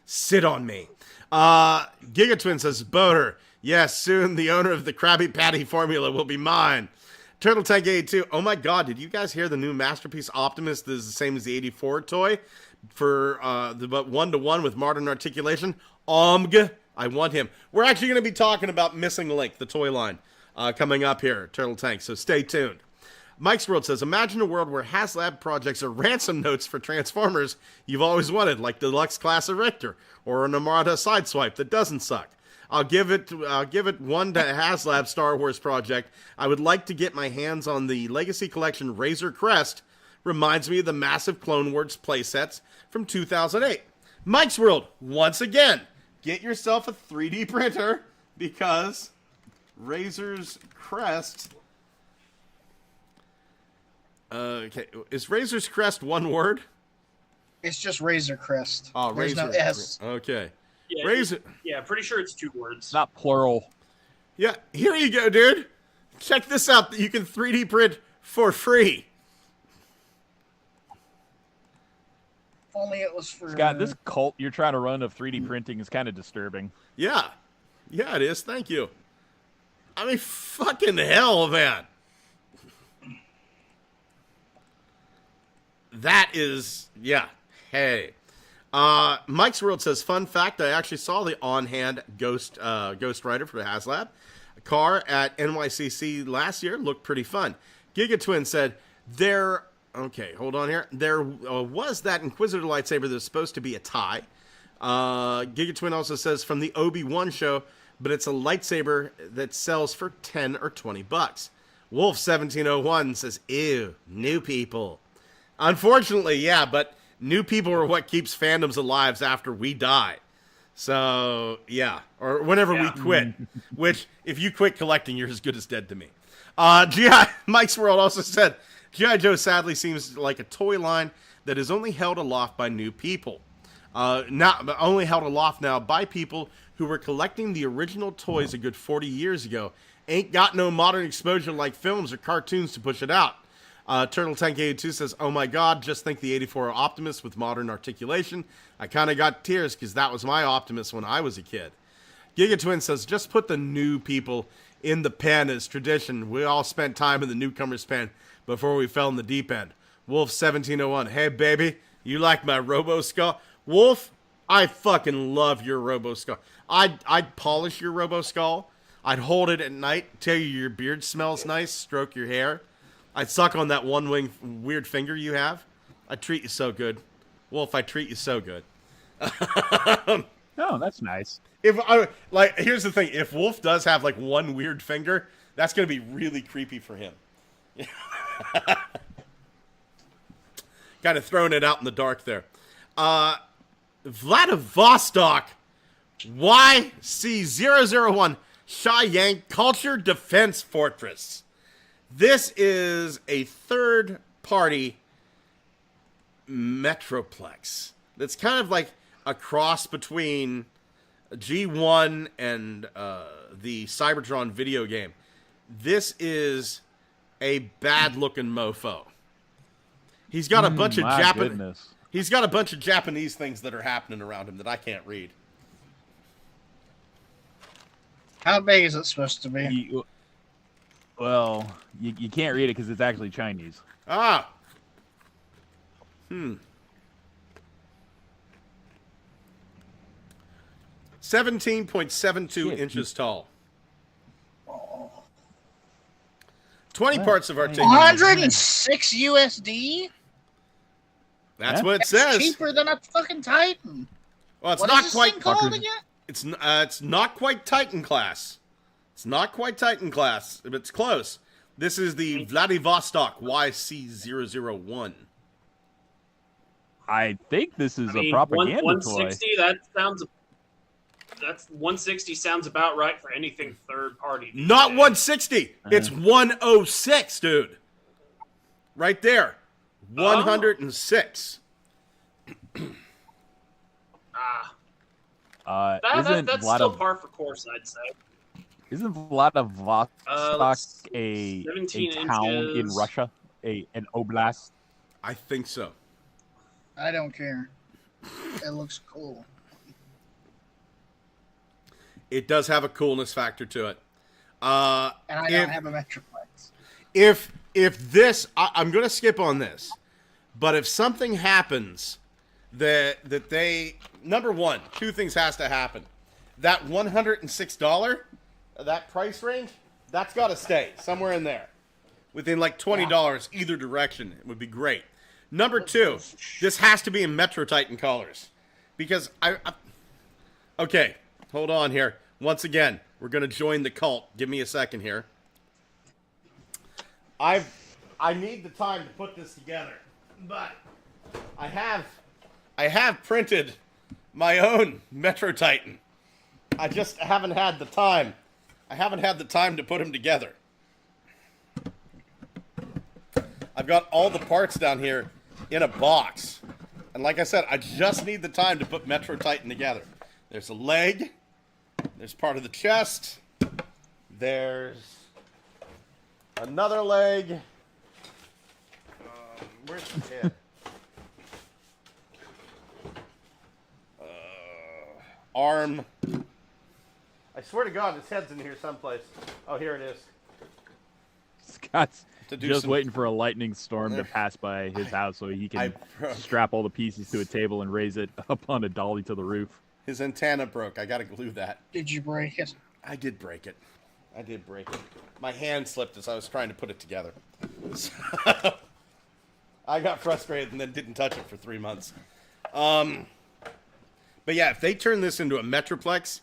Sit on me. Gigatwin says, Boater. Yes, soon the owner of the Krabby Patty formula will be mine. Turtle Tank 82. Oh my god, did you guys hear the new Masterpiece Optimus that is the same as the 84 toy? For the 1-to-1 with modern articulation? I want him. We're actually going to be talking about Missing Link, the toy line, coming up here, Turtle Tank, so stay tuned. Mike's World says, imagine a world where HasLab projects are ransom notes for Transformers you've always wanted, like Deluxe Class of Richter, or an Armada Sideswipe that doesn't suck. I'll give it one to HasLab Star Wars project. I would like to get my hands on the Legacy Collection Razor Crest. Reminds me of the massive Clone Wars playsets from 2008. Mike's World, once again, get yourself a 3D printer because Razor's Crest... okay, is Razor's Crest one word? It's just Razor Crest. Oh, There's Razor. no S. Okay. Yeah, Razor. Yeah, pretty sure it's 2 words. Not plural. Yeah, here you go, dude. Check this out. You can 3D print for free. If only it was for... Scott, this cult you're trying to run of 3D printing is kind of disturbing. Yeah. Yeah, it is. Thank you. I mean, fucking hell, man. That is... Yeah. Hey. Mike's World says, fun fact, I actually saw the on-hand Ghost Rider for the HasLab car at NYCC last year. Looked pretty fun. Gigatwin said, okay, hold on here. There was that Inquisitor lightsaber that was supposed to be a tie. Gigatwin also says, from the Obi-Wan show, but it's a lightsaber that sells for 10 or 20 bucks. Wolf1701 says, ew, new people. Unfortunately, yeah, but new people are what keeps fandoms alive after we die. So, yeah. Or whenever we quit. Which, if you quit collecting, you're as good as dead to me. Mike's World also said, G.I. Joe sadly seems like a toy line that is only held aloft by new people. Only held aloft now by people who were collecting the original toys a good 40 years ago. Ain't got no modern exposure like films or cartoons to push it out. Turtle Tank 82 says, oh my god, just think the 84 Optimus with modern articulation. I kind of got tears because that was my Optimus when I was a kid. Gigatwin says, just put the new people in the pen as tradition. We all spent time in the newcomer's pen before we fell in the deep end. Wolf1701, hey baby, you like my Robo-Skull? Wolf, I fucking love your Robo-Skull. I'd polish your Robo-Skull. I'd hold it at night, tell you your beard smells nice, stroke your hair. I'd suck on that one weird finger you have. I'd treat you so good. Wolf, I treat you so good. Oh, that's nice. Here's the thing. If Wolf does have, like, one weird finger, that's going to be really creepy for him. Kind of throwing it out in the dark there. Vladivostok YC001 Shayang Culture Defense Fortress. This is a third-party Metroplex. That's kind of like a cross between G1 and the Cybertron video game. This is a bad-looking mofo. He's got a bunch of Japanese. He's got a bunch of Japanese things that are happening around him that I can't read. How big is it supposed to be? Well, you can't read it because it's actually Chinese. 17.72 inches tall. 20 parts of articulation. 106 USD? That's what it says. Cheaper than a fucking Titan. Well, it's What not is this quite thing called again? It's not quite Titan class. It's not quite Titan class, but it's close. This is the Vladivostok YC001. I think this is a propaganda 160, toy. That's 160 sounds about right for anything third party. Not 160. It's 106, dude. Right there. 106. That's still par for course, I'd say. Isn't Vladivostok a 17 town inches. in Russia? An oblast? I think so. I don't care. It looks cool. It does have a coolness factor to it. And I don't have a Metroplex. If this, I'm going to skip on this, but if something happens that they, number one, two things has to happen. That $106, that price range, that's got to stay somewhere in there. Within like $20 either direction, it would be great. Number two, this has to be in Metro Titan colors. Because okay, hold on here. Once again, we're going to join the cult. Give me a second here. I need the time to put this together. But I have printed my own Metro Titan. I just haven't had the time. I haven't had the time to put them together. I've got all the parts down here in a box. And like I said, I just need the time to put Metro Titan together. There's a leg. There's part of the chest. There's another leg. Where's the head? Arm. I swear to God, his head's in here someplace. Oh, here it is. Scott's just waiting for a lightning storm to pass by his house so he can strap all the pieces to a table and raise it up on a dolly to the roof. His antenna broke. I got to glue that. Did you break it? I did break it. My hand slipped as I was trying to put it together. So, I got frustrated and then didn't touch it for 3 months. But yeah, if they turn this into a Metroplex,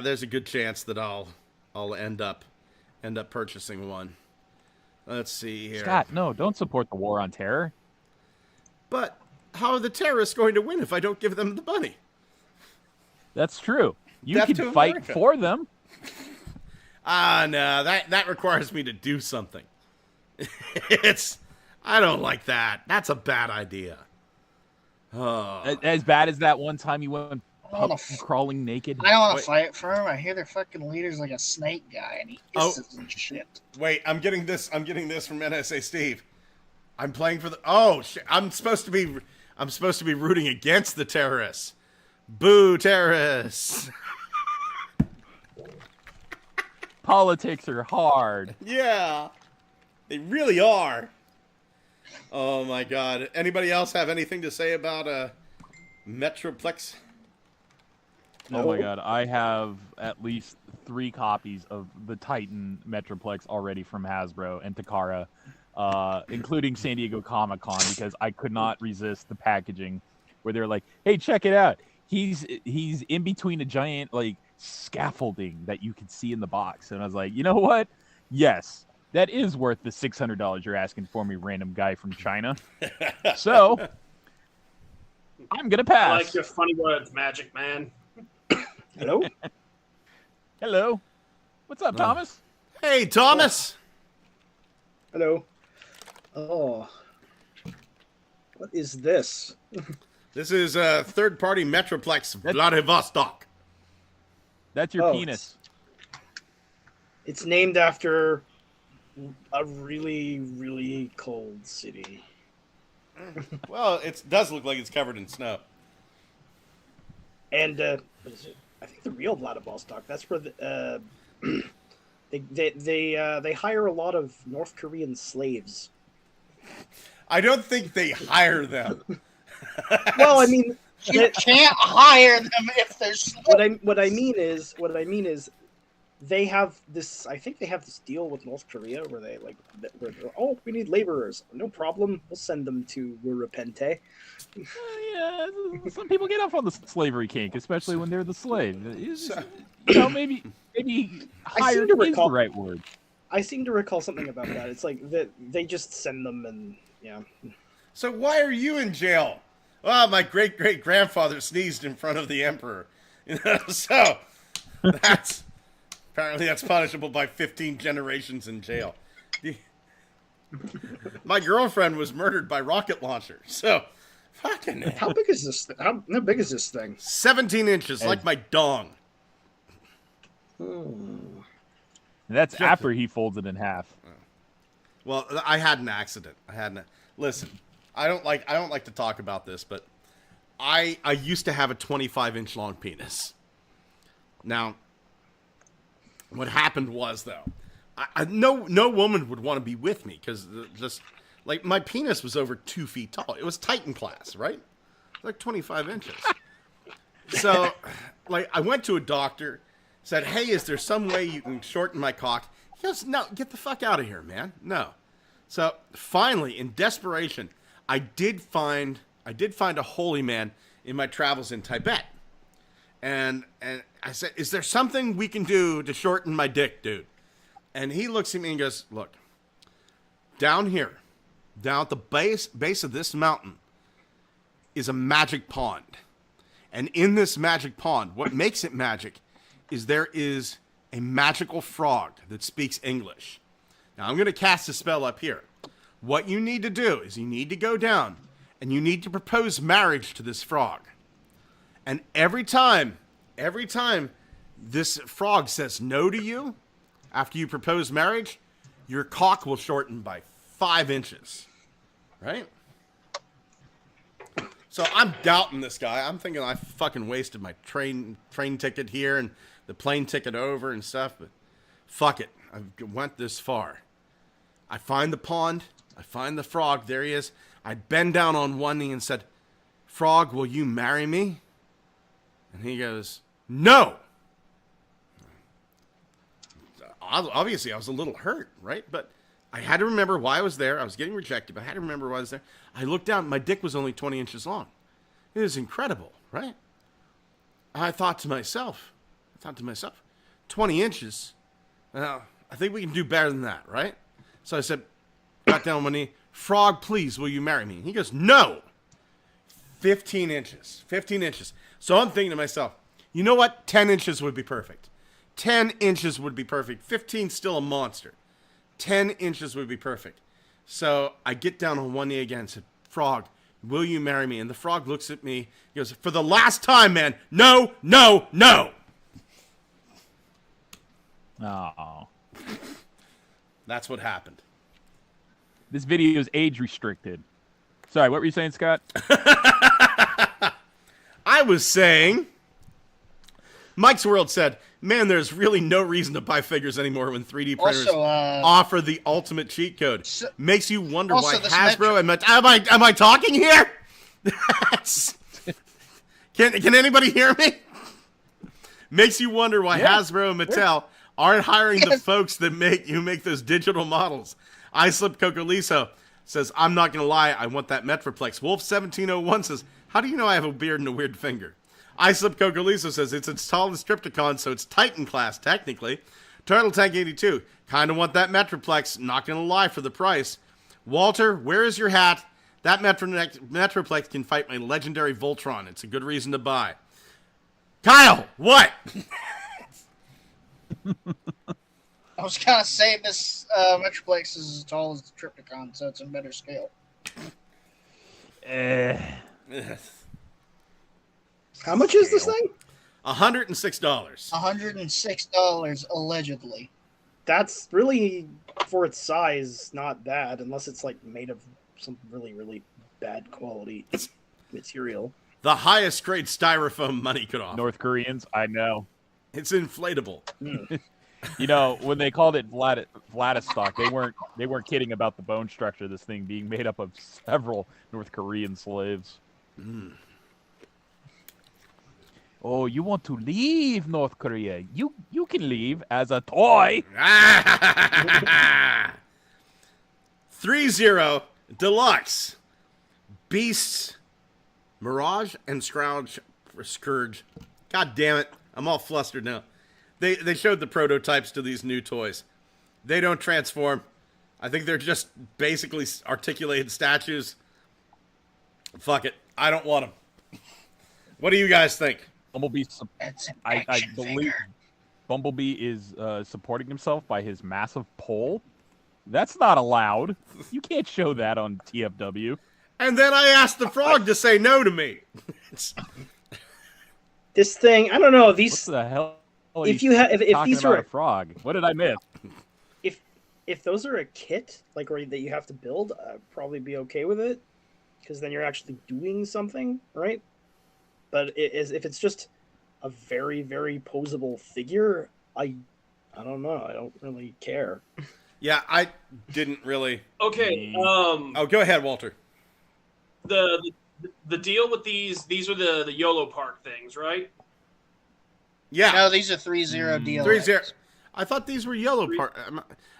there's a good chance that I'll end up purchasing one. Let's see here. Scott, no, don't support the war on terror. But how are the terrorists going to win if I don't give them the money? That's true. You Death can to fight America. for them. No, that requires me to do something. I don't like that. That's a bad idea. Oh. As bad as that one time you went crawling naked. I don't want to fight for him. I hear their fucking leader's like a snake guy, and he hisses and shit. Wait, I'm getting this from NSA Steve. I'm playing for the. Oh shit! I'm supposed to be rooting against the terrorists. Boo, terrorists! Politics are hard. Yeah, they really are. Oh my God! Anybody else have anything to say about Metroplex? Oh my God, I have at least 3 copies of the Titan Metroplex already from Hasbro and Takara, including San Diego Comic-Con, because I could not resist the packaging where they're like, "Hey, check it out. He's in between a giant like scaffolding that you can see in the box." And I was like, you know what? Yes, that is worth the $600 you're asking for me, random guy from China. So I'm gonna pass. I like your funny words, Magic Man. Hello? Hello. What's up, Thomas? Hey, Thomas. Hello. Oh. What is this? This is a third-party Metroplex Vladivostok. That's your penis. It's named after a really, really cold city. Well, it does look like it's covered in snow. And what is it? I think the real Vladivostok. That's where they hire a lot of North Korean slaves. I don't think they hire them. Well, I mean, you can't hire them if they're slow. What I mean is they have this. I think they have this deal with North Korea where they're we need laborers. No problem. We'll send them to Repente. Yeah, some people get off on the slavery kink, especially when they're the slave. Maybe hired is the right word. I seem to recall something about that. It's like that they just send them and yeah. So why are you in jail? Well, my great-great-grandfather sneezed in front of the emperor. So that's punishable by 15 generations in jail. My girlfriend was murdered by rocket launcher. So fucking hell. How big is this? How big is this thing? 17 inches, like my dong. That's after he folds it in half. Well, I had an accident. Listen, I don't like to talk about this, but I used to have a 25-inch long penis. Now, what happened was, though, no woman would want to be with me because just like my penis was over 2 feet tall. It was Titan class, right? Like 25 inches. So, like, I went to a doctor, said, "Hey, is there some way you can shorten my cock?" He goes, "No, get the fuck out of here, man. No." So finally, in desperation, I did find a holy man in my travels in Tibet, and I said, "Is there something we can do to shorten my dick, dude?" And he looks at me and goes, "Look, down here, down at the base of this mountain, is a magic pond, and in this magic pond, what makes it magic is there is a magical frog that speaks English. Now, I'm going to cast a spell up here. What you need to do is you need to go down and you need to propose marriage to this frog. And every time this frog says no to you, after you propose marriage, your cock will shorten by 5 inches. Right? So I'm doubting this guy. I'm thinking I fucking wasted my train ticket here and the plane ticket over and stuff, but fuck it. I went this far. I find the pond. I find the frog. There he is. I bend down on one knee and said, "Frog, will you marry me?" And he goes, "No." Obviously, I was a little hurt, right? But I had to remember why I was there. I was getting rejected, but I had to remember why I was there. I looked down. My dick was only 20 inches long. It was incredible, right? I thought to myself, 20 inches? Now, I think we can do better than that, right? So I said, got down on my knee, "Frog, please, will you marry me?" And he goes, "No." 15 inches. 15 inches. So I'm thinking to myself, you know what? 10 inches would be perfect. 10 inches would be perfect. 15's still a monster. 10 inches would be perfect. So I get down on one knee again and said, "Frog, will you marry me?" And the frog looks at me. He goes, "For the last time, man, no, no, no." Oh. That's what happened. This video is age restricted. Sorry, what were you saying, Scott? I was saying, Mike's World said, "Man, there's really no reason to buy figures animore when 3D printers offer the ultimate cheat code. Makes you wonder why Hasbro and am I talking here? Can anybody hear me? Makes you wonder why Hasbro and Mattel aren't hiring the folks that make those digital models." Islip Cocoliso says, "I'm not gonna lie, I want that Metroplex." Wolf 1701 says, "How do you know I have a beard and a weird finger?" Islip Cocoliso says, "It's as tall as Stripticon, so it's Titan class, technically." Turtle Tank 82, "Kinda want that Metroplex, not gonna lie for the price." Walter, "Where is your hat? That Metroplex can fight my legendary Voltron. It's a good reason to buy." Kyle, what? I was gonna say this Metroplex is as tall as the Triptychon, so it's a better scale. How much is this thing? $106. $106 allegedly. That's really, for its size, not bad, unless it's like made of some really, really bad quality material. The highest grade styrofoam money could offer. North Koreans, I know. It's inflatable. You know, when they called it Vladivostok, they weren't kidding about the bone structure of this thing being made up of several North Korean slaves. Oh, you want to leave North Korea? You can leave as a toy. 3-0 Deluxe Beasts Mirage and Scourge. God damn it. I'm all flustered now. They showed the prototypes to these new toys. They don't transform. I think they're just basically articulated statues. Fuck it. I don't want them. What do you guys think? Bumblebee, I believe Bumblebee is supporting himself by his massive pole. That's not allowed. You can't show that on TFW. And then I asked the frog to say no to me. This thing, I don't know. These. What the hell? If these are a frog, what did I miss? If those are a kit, like or that you have to build, I'd probably be okay with it, because then you're actually doing something, right? But if it's just a very, very posable figure, I don't know. I don't really care. Yeah, I didn't really. Okay. Oh, go ahead, Walter. The deal with these are the YOLO Park things, right? Yeah. No, these are 3-0 DLX. 3-0. I thought these were yellow part.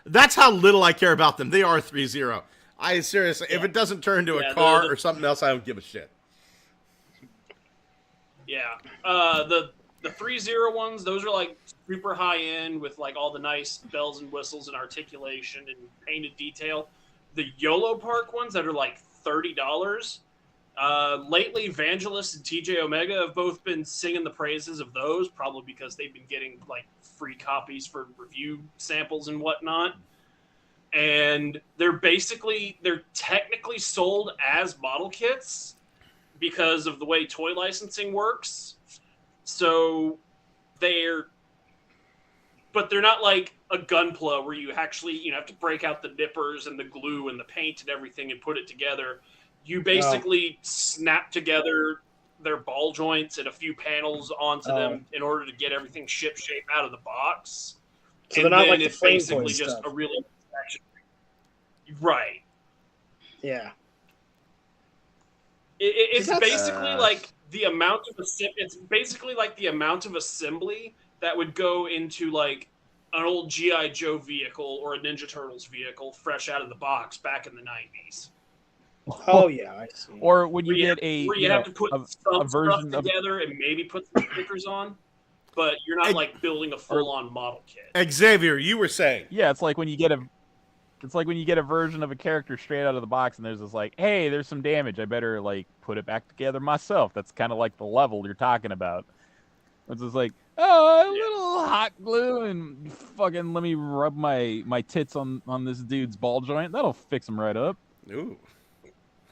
That's how little I care about them. They are 3-0. I seriously, if it doesn't turn into a car or something else, I don't give a shit. Yeah. The 3-0 ones, those are like super high end with like all the nice bells and whistles and articulation and painted detail. The YOLO Park ones that are like $30. Lately, Evangelist and TJ Omega have both been singing the praises of those, probably because they've been getting like free copies for review samples and whatnot. And they're technically sold as model kits because of the way toy licensing works. So they're not like a Gunpla where you actually have to break out the nippers and the glue and the paint and everything and put it together. You basically snap together their ball joints and a few panels onto them in order to get everything ship shape out of the box. So they're not like the it's flame basically toy just stuff. a real action. Right. Yeah. It's basically like the amount of it's basically like the amount of assembly that would go into like an old G.I. Joe vehicle or a Ninja Turtles vehicle fresh out of the box back in the 90s. Oh yeah, I see. Or when you get where you have to put some stuff together and maybe put some stickers on, but you're not like building a full-on model kit. Xavier, you were saying. Yeah, it's like when you get a version of a character straight out of the box, and there's this like, hey, there's some damage. I better like put it back together myself. That's kind of like the level you're talking about. It's just like, oh, a little hot glue and fucking let me rub my tits on this dude's ball joint. That'll fix him right up. Ooh.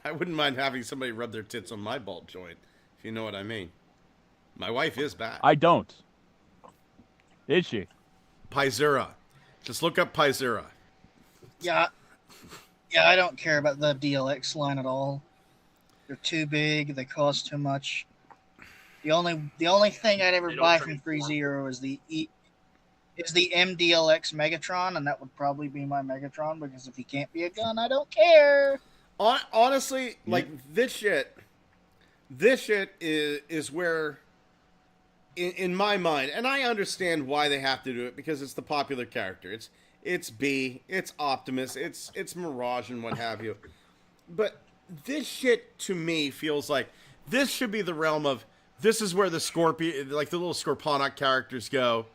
I wouldn't mind having somebody rub their tits on my ball joint, if you know what I mean. My wife is back. I don't. Is she? Pyzura. Just look up Pyzura. Yeah, I don't care about the DLX line at all. They're too big. They cost too much. The only thing I'd ever buy from 3-0 is the MDLX Megatron, and that would probably be my Megatron because if he can't be a gun, I don't care. Honestly, like this shit is where, in my mind, and I understand why they have to do it because it's the popular character. It's B, it's Optimus, it's Mirage and what have you. But this shit to me feels like this should be the realm of this is where the Scorpion, like the little Scorponok characters go.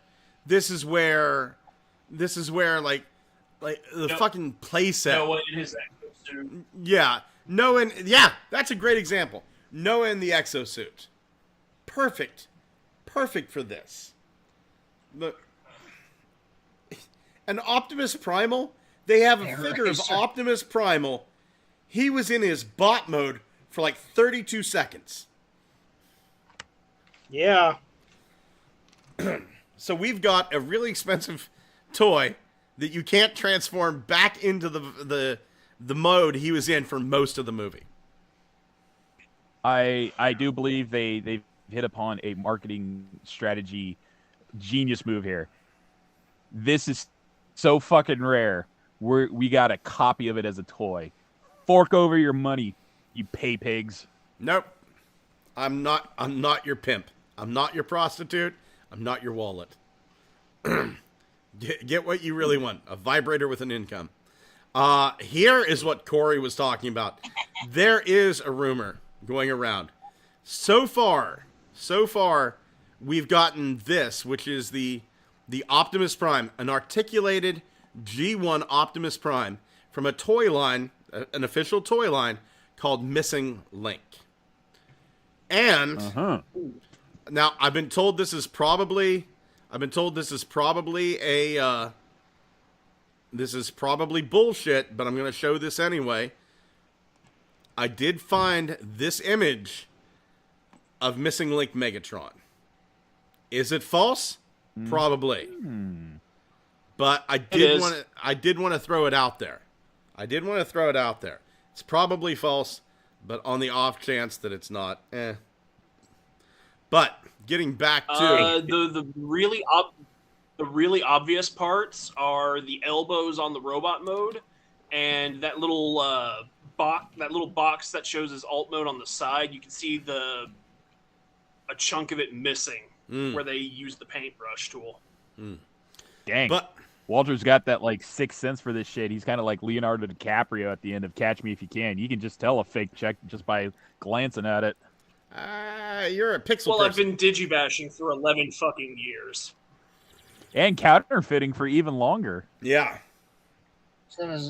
This is where like the fucking playset. Noah in his exosuit. Yeah, Noah. Yeah, that's a great example. Noah in the exosuit. Perfect for this. But an Optimus Primal. They have a figure of Optimus Primal. He was in his bot mode for like 32 seconds. Yeah. So we've got a really expensive toy that you can't transform back into the mode he was in for most of the movie. I do believe they've hit upon a marketing strategy genius move here. This is so fucking rare. We got a copy of it as a toy. Fork over your money, you pay pigs. Nope. I'm not your pimp. I'm not your prostitute. I'm not your wallet. Get what you really want. A vibrator with an income. Here is what Corey was talking about. There is a rumor going around. So far, we've gotten this, which is the Optimus Prime, an articulated G1 Optimus Prime from a toy line, an official toy line called Missing Link. And now I've been told this is probably bullshit, but I'm going to show this anyway. I did find this image of Missing Link Megatron. Is it false? Probably. But I did want to throw it out there. It's probably false, but on the off chance that it's not, But getting back to the really obvious parts are the elbows on the robot mode, and that little box that shows his alt mode on the side. You can see a chunk of it missing where they use the paintbrush tool. Dang. But Walter's got that like sixth sense for this shit. He's kind of like Leonardo DiCaprio at the end of Catch Me If You Can. You can just tell a fake check just by glancing at it. you're a pixel Well, person. I've been digibashing for 11 fucking years. And counterfeiting for even longer. Yeah. So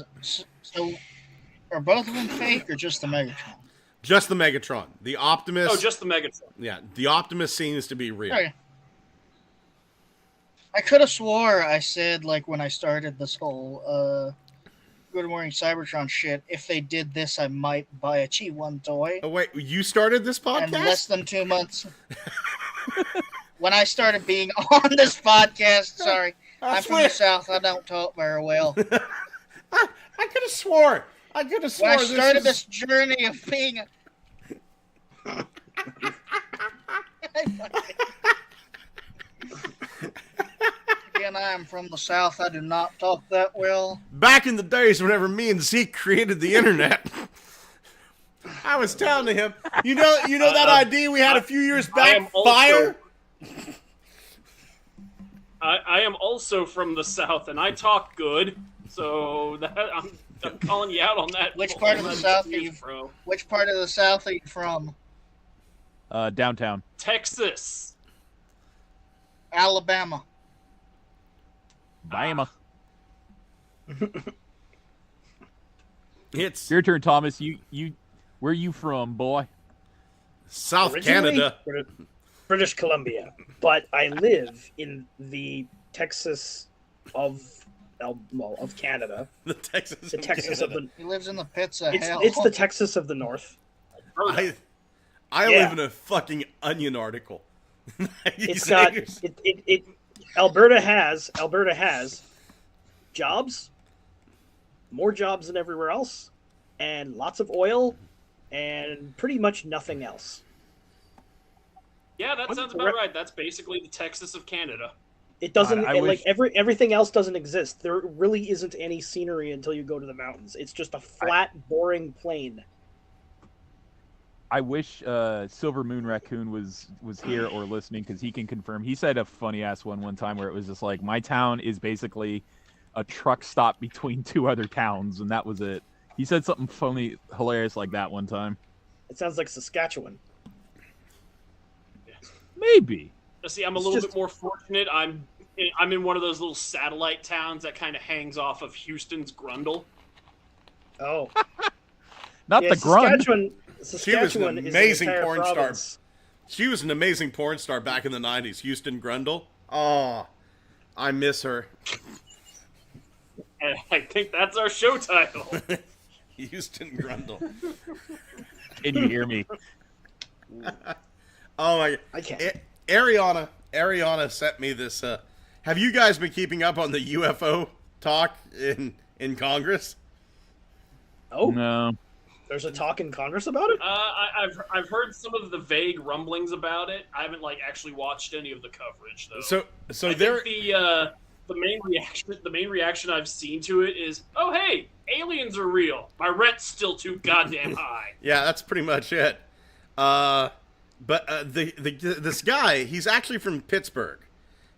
are both of them fake or just the Megatron? Just the Megatron. The Optimus. Oh, just the Megatron. Yeah, the Optimus seems to be real. Okay. I could have swore I said, like, when I started this whole Good Morning Cybertron shit, if they did this, I might buy a G1 toy. Oh, wait, you started this podcast? And less than 2 months. When I started being on this podcast, sorry, I'm from the South. I don't talk very well. I could have swore. When I started this journey of being Again, I am from the South. I do not talk that well. Back in the days whenever me and Zeke created the internet, I was telling him, you know that idea we had a few years back, fire? I am also from the South, and I talk good, so I'm calling you out on that. Which part of the South are you from? Which part of the South are you from? Downtown. Texas. Alabama. Bama. It's your turn, Thomas. You where you from, boy? South Originally, Canada. British Columbia. But I live in the Texas of Canada. The Texas of the He lives in the pits of hell. It's the Texas of the North. I live in a fucking Onion article. It's got it. Alberta has jobs, more jobs than everywhere else, and lots of oil, and pretty much nothing else. Yeah, that sounds about right. That's basically the Texas of Canada. It doesn't everything else doesn't exist. There really isn't any scenery until you go to the mountains. It's just a flat, boring plain. I wish Silver Moon Raccoon was here or listening, because he can confirm. He said a funny ass one time where it was just like, my town is basically a truck stop between two other towns, and that was it. He said something funny, hilarious like that one time. It sounds like Saskatchewan. Maybe. See, I'm a little bit more fortunate. I'm in one of those little satellite towns that kind of hangs off of Houston's Grundle. Oh. Not the Grund. She was an amazing porn province. star. She was an amazing porn star back in the 90s. Houston Grundle. Oh, I miss her. And I think that's our show title. Houston Grundle. Can you hear me? Oh my! I can't. Ariana sent me this. Have you guys been keeping up on the UFO talk in Congress? Oh no. There's a talk in Congress about it? I've heard some of the vague rumblings about it. I haven't actually watched any of the coverage though. So I there. think the main reaction I've seen to it is, oh hey, aliens are real. My rent's still too goddamn high. Yeah, that's pretty much it. But this guy, he's actually from Pittsburgh.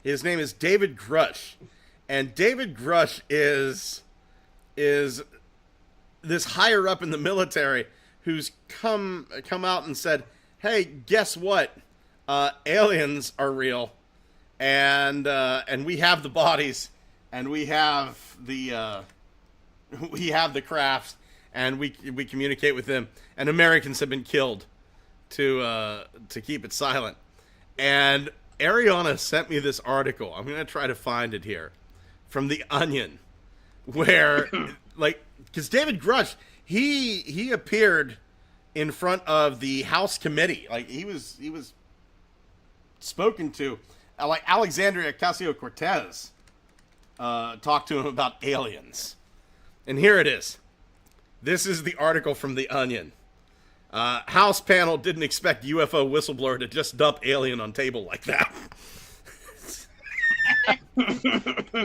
His name is David Grush, and David Grush is this higher up in the military who's come out and said, "Hey, guess what? Aliens are real, and we have the bodies, and we have the crafts, and we communicate with them, and Americans have been killed to keep it silent." And Ariana sent me this article. I'm gonna try to find it here from The Onion, where because David Grush, he appeared in front of the House committee. He was spoken to. Alexandria Ocasio-Cortez talked to him about aliens. And here it is. This is the article from The Onion. House panel didn't expect UFO whistleblower to just dump alien on table like that.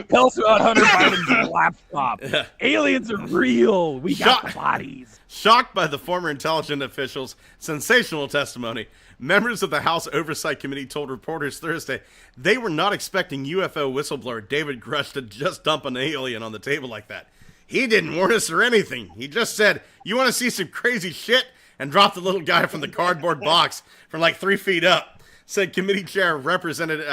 Tell us about Hunter Biden's laptop. Aliens are real. We got the bodies. Shocked by the former intelligence official's sensational testimony, members of the House Oversight Committee told reporters Thursday they were not expecting UFO whistleblower David Grush to just dump an alien on the table like that. He didn't warn us or anything. He just said, "You want to see some crazy shit?" and dropped the little guy from the cardboard box from like 3 feet up. Said Committee Chair Representative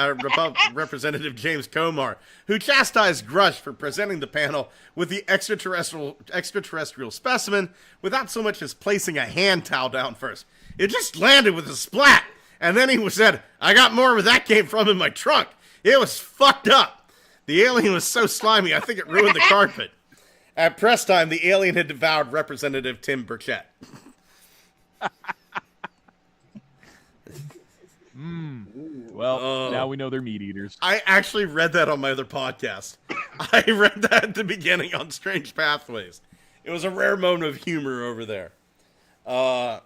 James Comar, who chastised Grush for presenting the panel with the extraterrestrial specimen without so much as placing a hand towel down first. It just landed with a splat, and then he said, "I got more where that came from in my trunk. It was fucked up. The alien was so slimy, I think it ruined the carpet." At press time, the alien had devoured Representative Tim Burchett. Well, now we know they're meat eaters. I actually read that on my other podcast. I read that at the beginning on Strange Pathways. It was a rare moment of humor over there. The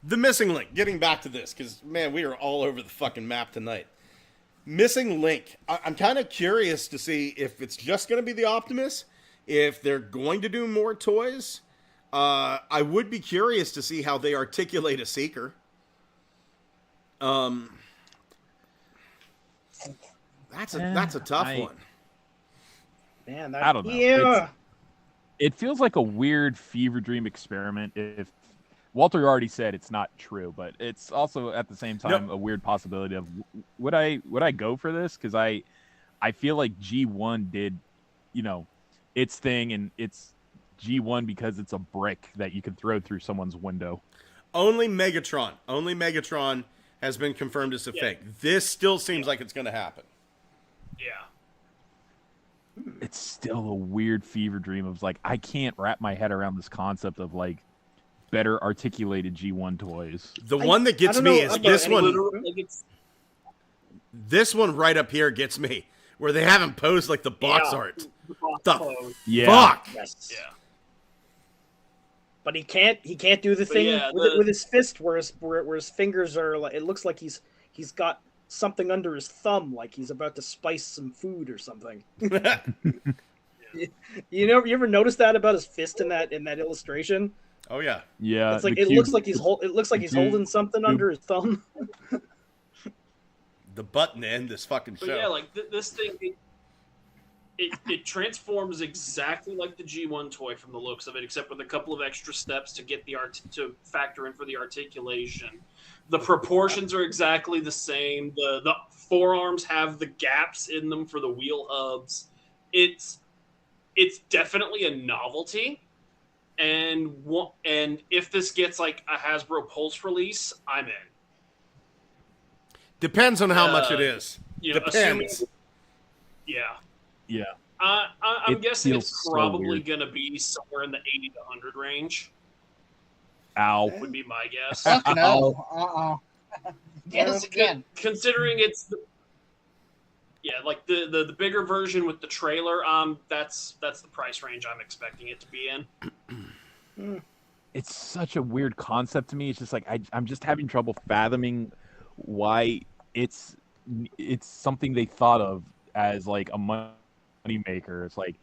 missing link, getting back to this, because, man, we are all over the fucking map tonight. Missing link. I'm kind of curious to see if it's just going to be the Optimus, if they're going to do more toys. I would be curious to see how they articulate a Seeker. That's a tough one. Man, I don't know. Yeah. It feels like a weird fever dream experiment. If Walter already said it's not true, but it's also at the same time a weird possibility of would I go for this? Because I feel like G1 did, its thing, and it's G1 because it's a brick that you can throw through someone's window. Only Megatron has been confirmed as a fake. This still seems like it's going to happen. Yeah. It's still a weird fever dream of like, I can't wrap my head around this concept of like better articulated G1 toys. The one that gets me is this one. This one right up here gets me, where they haven't posed like the box art. The fuck? Yes. Yeah. But he can't do the thing with his fist where his fingers are like, it looks like he's got something under his thumb, like he's about to spice some food or something. You ever notice that about his fist in that illustration? Oh yeah. Yeah. It's like it looks like he's holding something under his thumb. The button to end this fucking show. But yeah, like this thing, it transforms exactly like the G1 toy from the looks of it, except with a couple of extra steps to get to factor in for the articulation. The proportions are exactly the same. The forearms have the gaps in them for the wheel hubs. It's definitely a novelty. And if this gets like a Hasbro Pulse release, I'm in. Depends on how much it is. Depends. Yeah. I'm guessing it's probably going to be somewhere in the 80 to 100 range. Ow. Would be my guess. Fuck no. Yes, again. Considering it's the bigger version with the trailer, that's the price range I'm expecting it to be in. It's such a weird concept to me. It's just like I'm just having trouble fathoming why it's something they thought of as like a money maker. It's like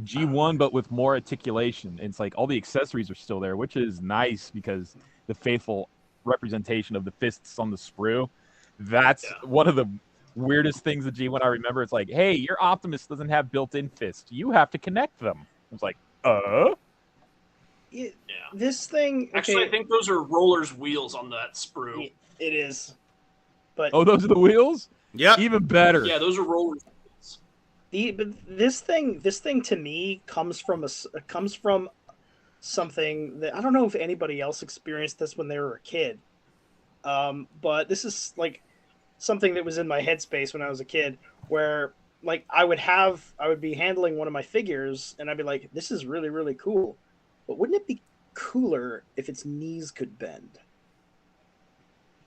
G1 but with more articulation. It's like all the accessories are still there, which is nice because the faithful representation of the fists on the sprue. That's one of the weirdest things of G1 I remember. It's like, hey, your Optimus doesn't have built-in fists. You have to connect them. It's like, This thing... Okay. Actually, I think those are Roller's wheels on that sprue. It is. But those are the wheels? Yeah. Even better. Yeah, those are Roller's wheels. But this thing to me comes from something that I don't know if anybody else experienced this when they were a kid. But this is like something that was in my headspace when I was a kid, where like I would be handling one of my figures and I'd be like, this is really, really cool. But wouldn't it be cooler if its knees could bend?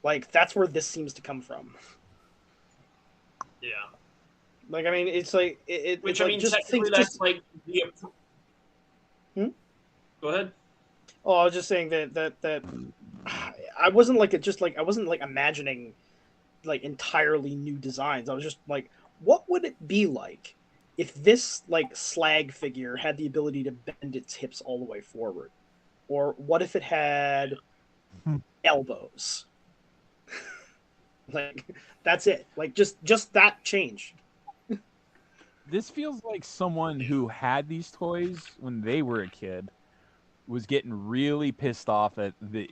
Like, that's where this seems to come from. Yeah. Like, I mean, it's like... Which, I mean, technically that's like the... Go ahead. Oh, I was just saying that I wasn't I wasn't like imagining like entirely new designs. I was just like, what would it be like if this like slag figure had the ability to bend its hips all the way forward? Or what if it had elbows? Like that's it. Like just that change. This feels like someone who had these toys when they were a kid was getting really pissed off at the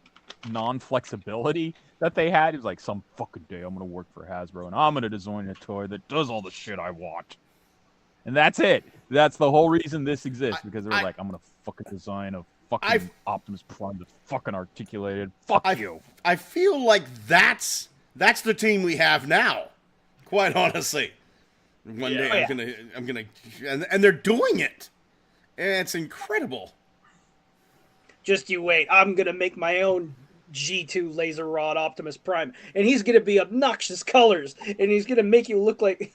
non-flexibility that they had. It was like, some fucking day I'm going to work for Hasbro and I'm going to design a toy that does all the shit I want. And that's it. That's the whole reason this exists, because they're like, I'm going to fucking design a fucking Optimus Prime that's fucking articulated. Fuck you. I feel like that's the team we have now, quite honestly. One day I'm gonna, and they're doing it. And it's incredible. Just you wait. I'm gonna make my own G2 laser rod Optimus Prime, and he's gonna be obnoxious colors, and he's gonna make you look like.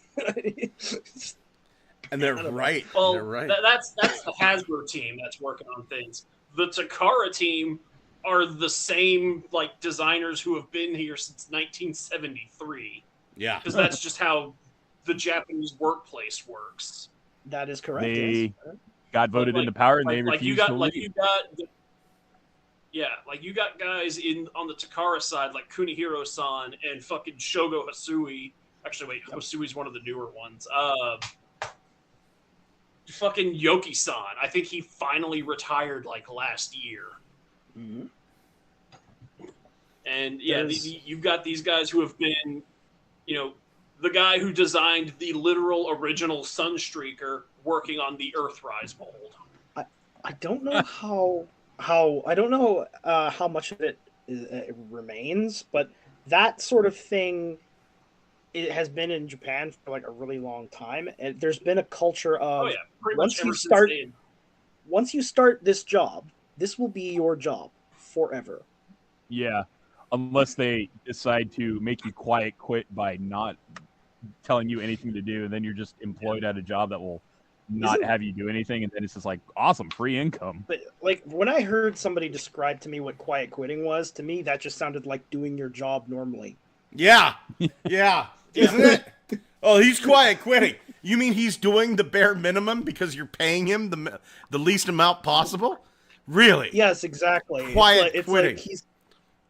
And they're right. Well, they're right. That's the Hasbro team that's working on things. The Takara team are the same like designers who have been here since 1973. Yeah, because that's just how the Japanese workplace works. That is correct. They got voted into power, and they refused to leave. You got guys on the Takara side like Kunihiro-san and fucking Shogo Hasui. Actually, wait, Hasui's one of the newer ones. Fucking Yoki-san. I think he finally retired like last year. Mm-hmm. And yeah, you've got these guys who have been, the guy who designed the literal original Sunstreaker working on the Earthrise mold. I don't know how much of it remains, but that sort of thing it has been in Japan for like a really long time, and there's been a culture of once you start this job, this will be your job forever. Yeah, unless they decide to make you quiet quit by not telling you anything to do, and then you're just employed at a job that will not have you do anything, and then it's just like, awesome, free income. But like when I heard somebody describe to me what quiet quitting was, to me that just sounded like doing your job normally. Yeah, isn't it? Oh, he's quiet quitting. You mean he's doing the bare minimum because you're paying him the least amount possible? Really? Yes, exactly. Quiet quitting.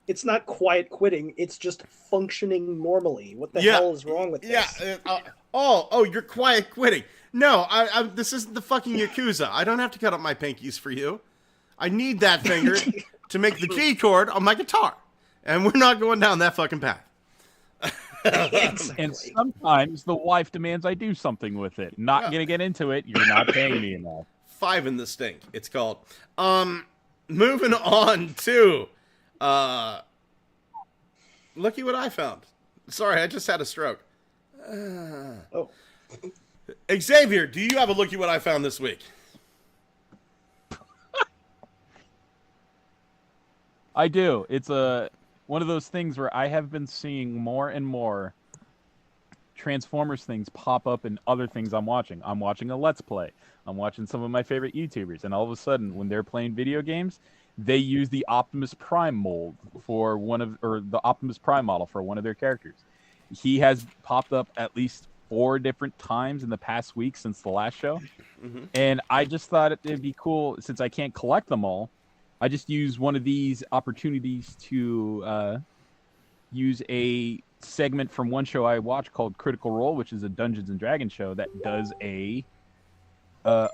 It's not quiet quitting. It's just functioning normally. What the hell is wrong with this? Yeah. You're quiet quitting. No, this isn't the fucking Yakuza. I don't have to cut up my pinkies for you. I need that finger to make the G chord on my guitar. And we're not going down that fucking path. And sometimes the wife demands I do something with it. Not going to get into it. You're not paying me enough. 5 in the stink, it's called. Moving on to... looky what I found. Sorry, I just had a stroke. Xavier, do you have a looky what I found this week? I do. It's one of those things where I have been seeing more and more Transformers things pop up in other things I'm watching. I'm watching a Let's Play. I'm watching some of my favorite YouTubers, and all of a sudden, when they're playing video games, they use the Optimus Prime mold for the Optimus Prime model for one of their characters. He has popped up at least 4 different times in the past week since the last show. Mm-hmm. And I just thought it'd be cool, since I can't collect them all, I just use one of these opportunities to use a segment from one show I watch called Critical Role, which is a Dungeons and Dragons show that does a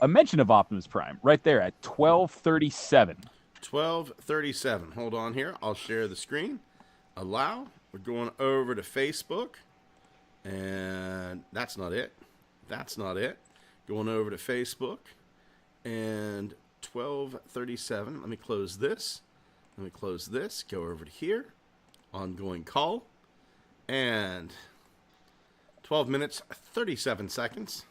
mention of Optimus Prime right there at 12:37. 12:37. Hold on here. I'll share the screen. Allow. We're going over to Facebook. And that's not it. Going over to Facebook. And 12:37. Let me close this. Go over to here. Ongoing call. And 12 minutes, 37 seconds.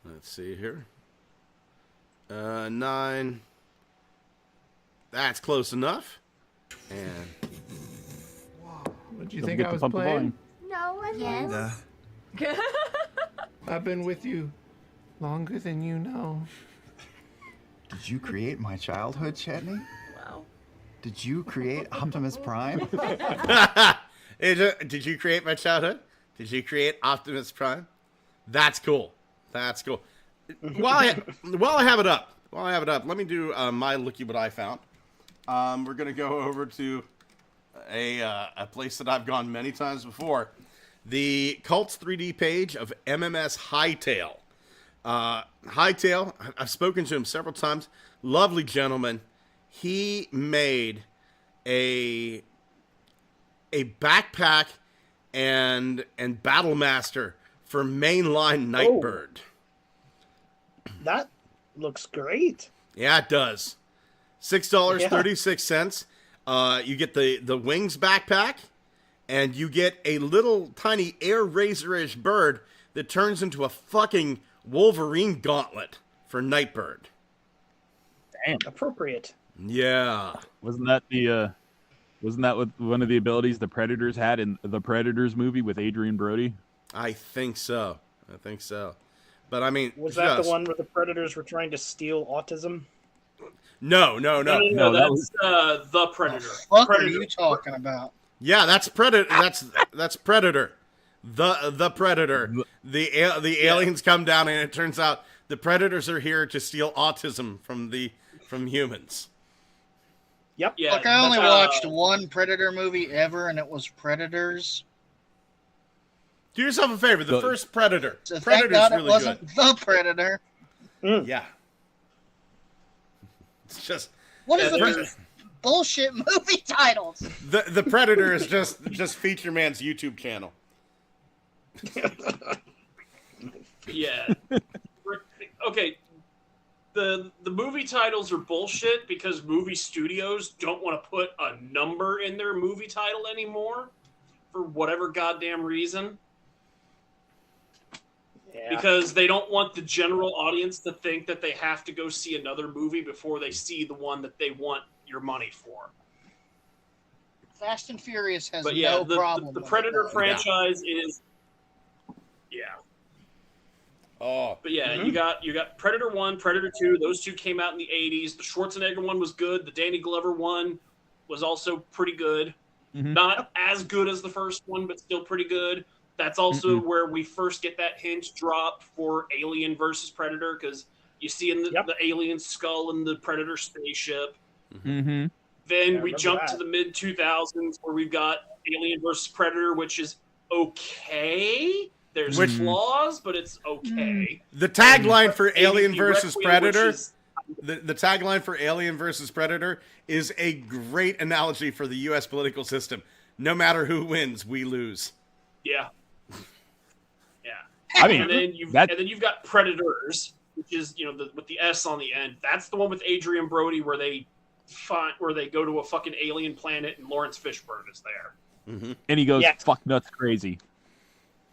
Let's see here. 9. That's close enough. And what do you think I was playing? No, I I've been with you Longer than you know. Did you create my childhood, Chetney? Wow. Did you create Optimus Prime? Did you create my childhood? Did you create Optimus Prime? That's cool. That's cool. While I have it up, let me do my looky what I found. We're gonna go over to a place that I've gone many times before, the Cults 3D page of MMS Hightail. Hightail, I've spoken to him several times. Lovely gentleman. He made a backpack and battle master for mainline Nightbird. That looks great. Yeah, it does. $6.36. You get the wings backpack, and you get a little tiny air razor-ish bird that turns into a fucking Wolverine gauntlet for Nightbird. Damn, appropriate. Yeah. Wasn't that what one of the abilities the Predators had in the Predators movie with Adrian Brody? I think so. But I mean, was that the one where the Predators were trying to steal autism? No. No, that's the Predator. What Predator. are you talking about? Yeah, that's Predator. That's Predator. The Predator. The aliens come down, and it turns out the Predators are here to steal autism from humans. Yep. Yeah. Look, I only watched one Predator movie ever, and it was Predators. Do yourself a favor. The first Predator. So thank Predator's God it really wasn't good. the Predator. Yeah. It's just What is the bullshit movie titles? the Predator is just Feature Man's YouTube channel. Yeah. Okay. The movie titles are bullshit because movie studios don't want to put a number in their movie title anymore for whatever goddamn reason. Yeah. Because they don't want the general audience to think that they have to go see another movie before they see the one that they want your money for. Fast and Furious has But yeah, no problem. the with Predator that. franchise is... Yeah. Oh. But yeah, you got Predator 1, Predator 2. Those two came out in the 80s. The Schwarzenegger one was good. The Danny Glover one was also pretty good. Mm-hmm. Not as good as the first one, but still pretty good. That's also where we first get that hint drop for Alien versus Predator, because you see in the alien skull in the Predator spaceship. Mm-hmm. Then we jump to the mid-2000s where we've got Alien versus Predator, which is okay. There's flaws, but it's okay. The tagline for Alien AVP versus Requiem, Predator, which is- the tagline for Alien versus Predator is a great analogy for the U.S. political system. No matter who wins, we lose. Yeah. Yeah. I mean, and then you've got Predators, which is, with the S on the end. That's the one with Adrian Brody where they go to a fucking alien planet and Lawrence Fishburne is there. Mm-hmm. And he goes fuck nuts crazy.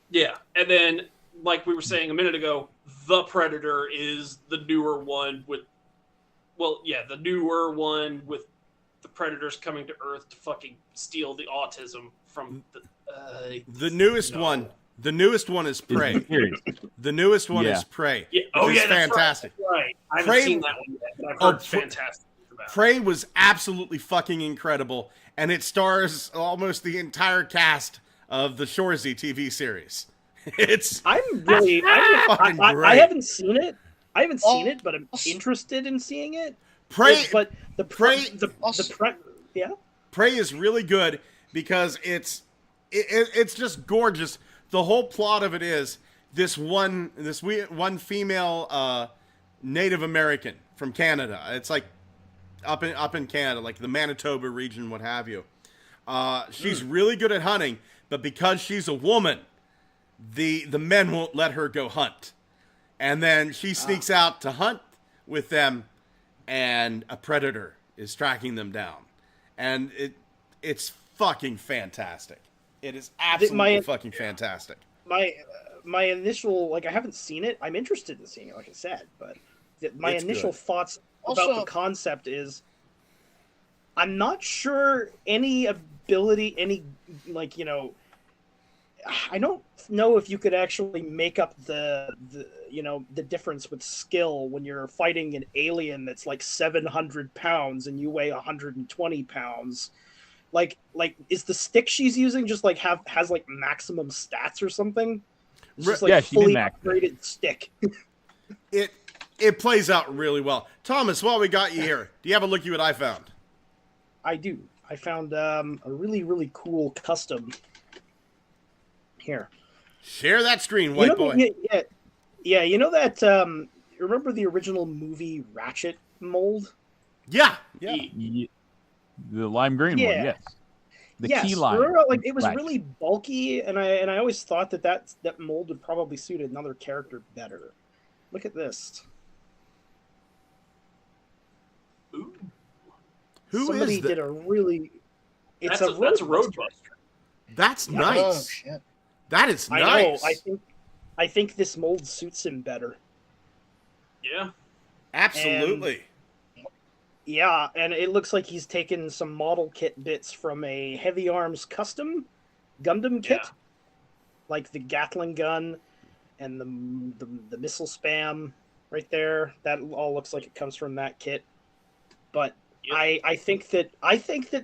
Yeah. And then, like we were saying a minute ago, the Predator is the newer one with the Predators coming to Earth to fucking steal the autism from the newest one. The newest one is Prey. The newest one is Prey. Yeah. Which is fantastic. That's right. I haven't Prey, seen that one yet, but I've heard it's fantastic. Prey was absolutely fucking incredible, and it stars almost the entire cast of the Shoresy TV series. I haven't seen it. But I'm interested in seeing it. Prey is really good because it's just gorgeous. The whole plot of it is this one female Native American from Canada. It's like up in Canada, like the Manitoba region, what have you. She's really good at hunting, but because she's a woman, the men won't let her go hunt. And then she sneaks out to hunt with them, and a predator is tracking them down. And it's fucking fantastic. It is absolutely fucking fantastic. My initial, I haven't seen it. I'm interested in seeing it, like I said, but my initial thoughts about the concept is I'm not sure any ability, I don't know if you could actually make up the the difference with skill when you're fighting an alien that's like 700 pounds and you weigh 120 pounds. Like is the stick she's using just like has like maximum stats or something? It's just like Yeah, she did fully max. upgraded stick. It plays out really well. Thomas, while we got you here, do you have a looky what I found? I do. I found a really, really cool custom here. Share that screen, white boy. Yeah, you know that remember the original movie Ratchet mold? Yeah. The lime green one, yes. The key lime. Remember, like it was Right. really bulky, and I always thought that mold would probably suit another character better. Look at this. Ooh. Somebody is that? did a really. That's a Roadbuster. That's nice. Oh shit! That is I nice. know. I think this mold suits him better. Yeah. Absolutely. Yeah, and it looks like he's taken some model kit bits from a Heavy Arms custom Gundam kit, like the Gatling gun and the missile spam right there. That all looks like it comes from that kit. But I think that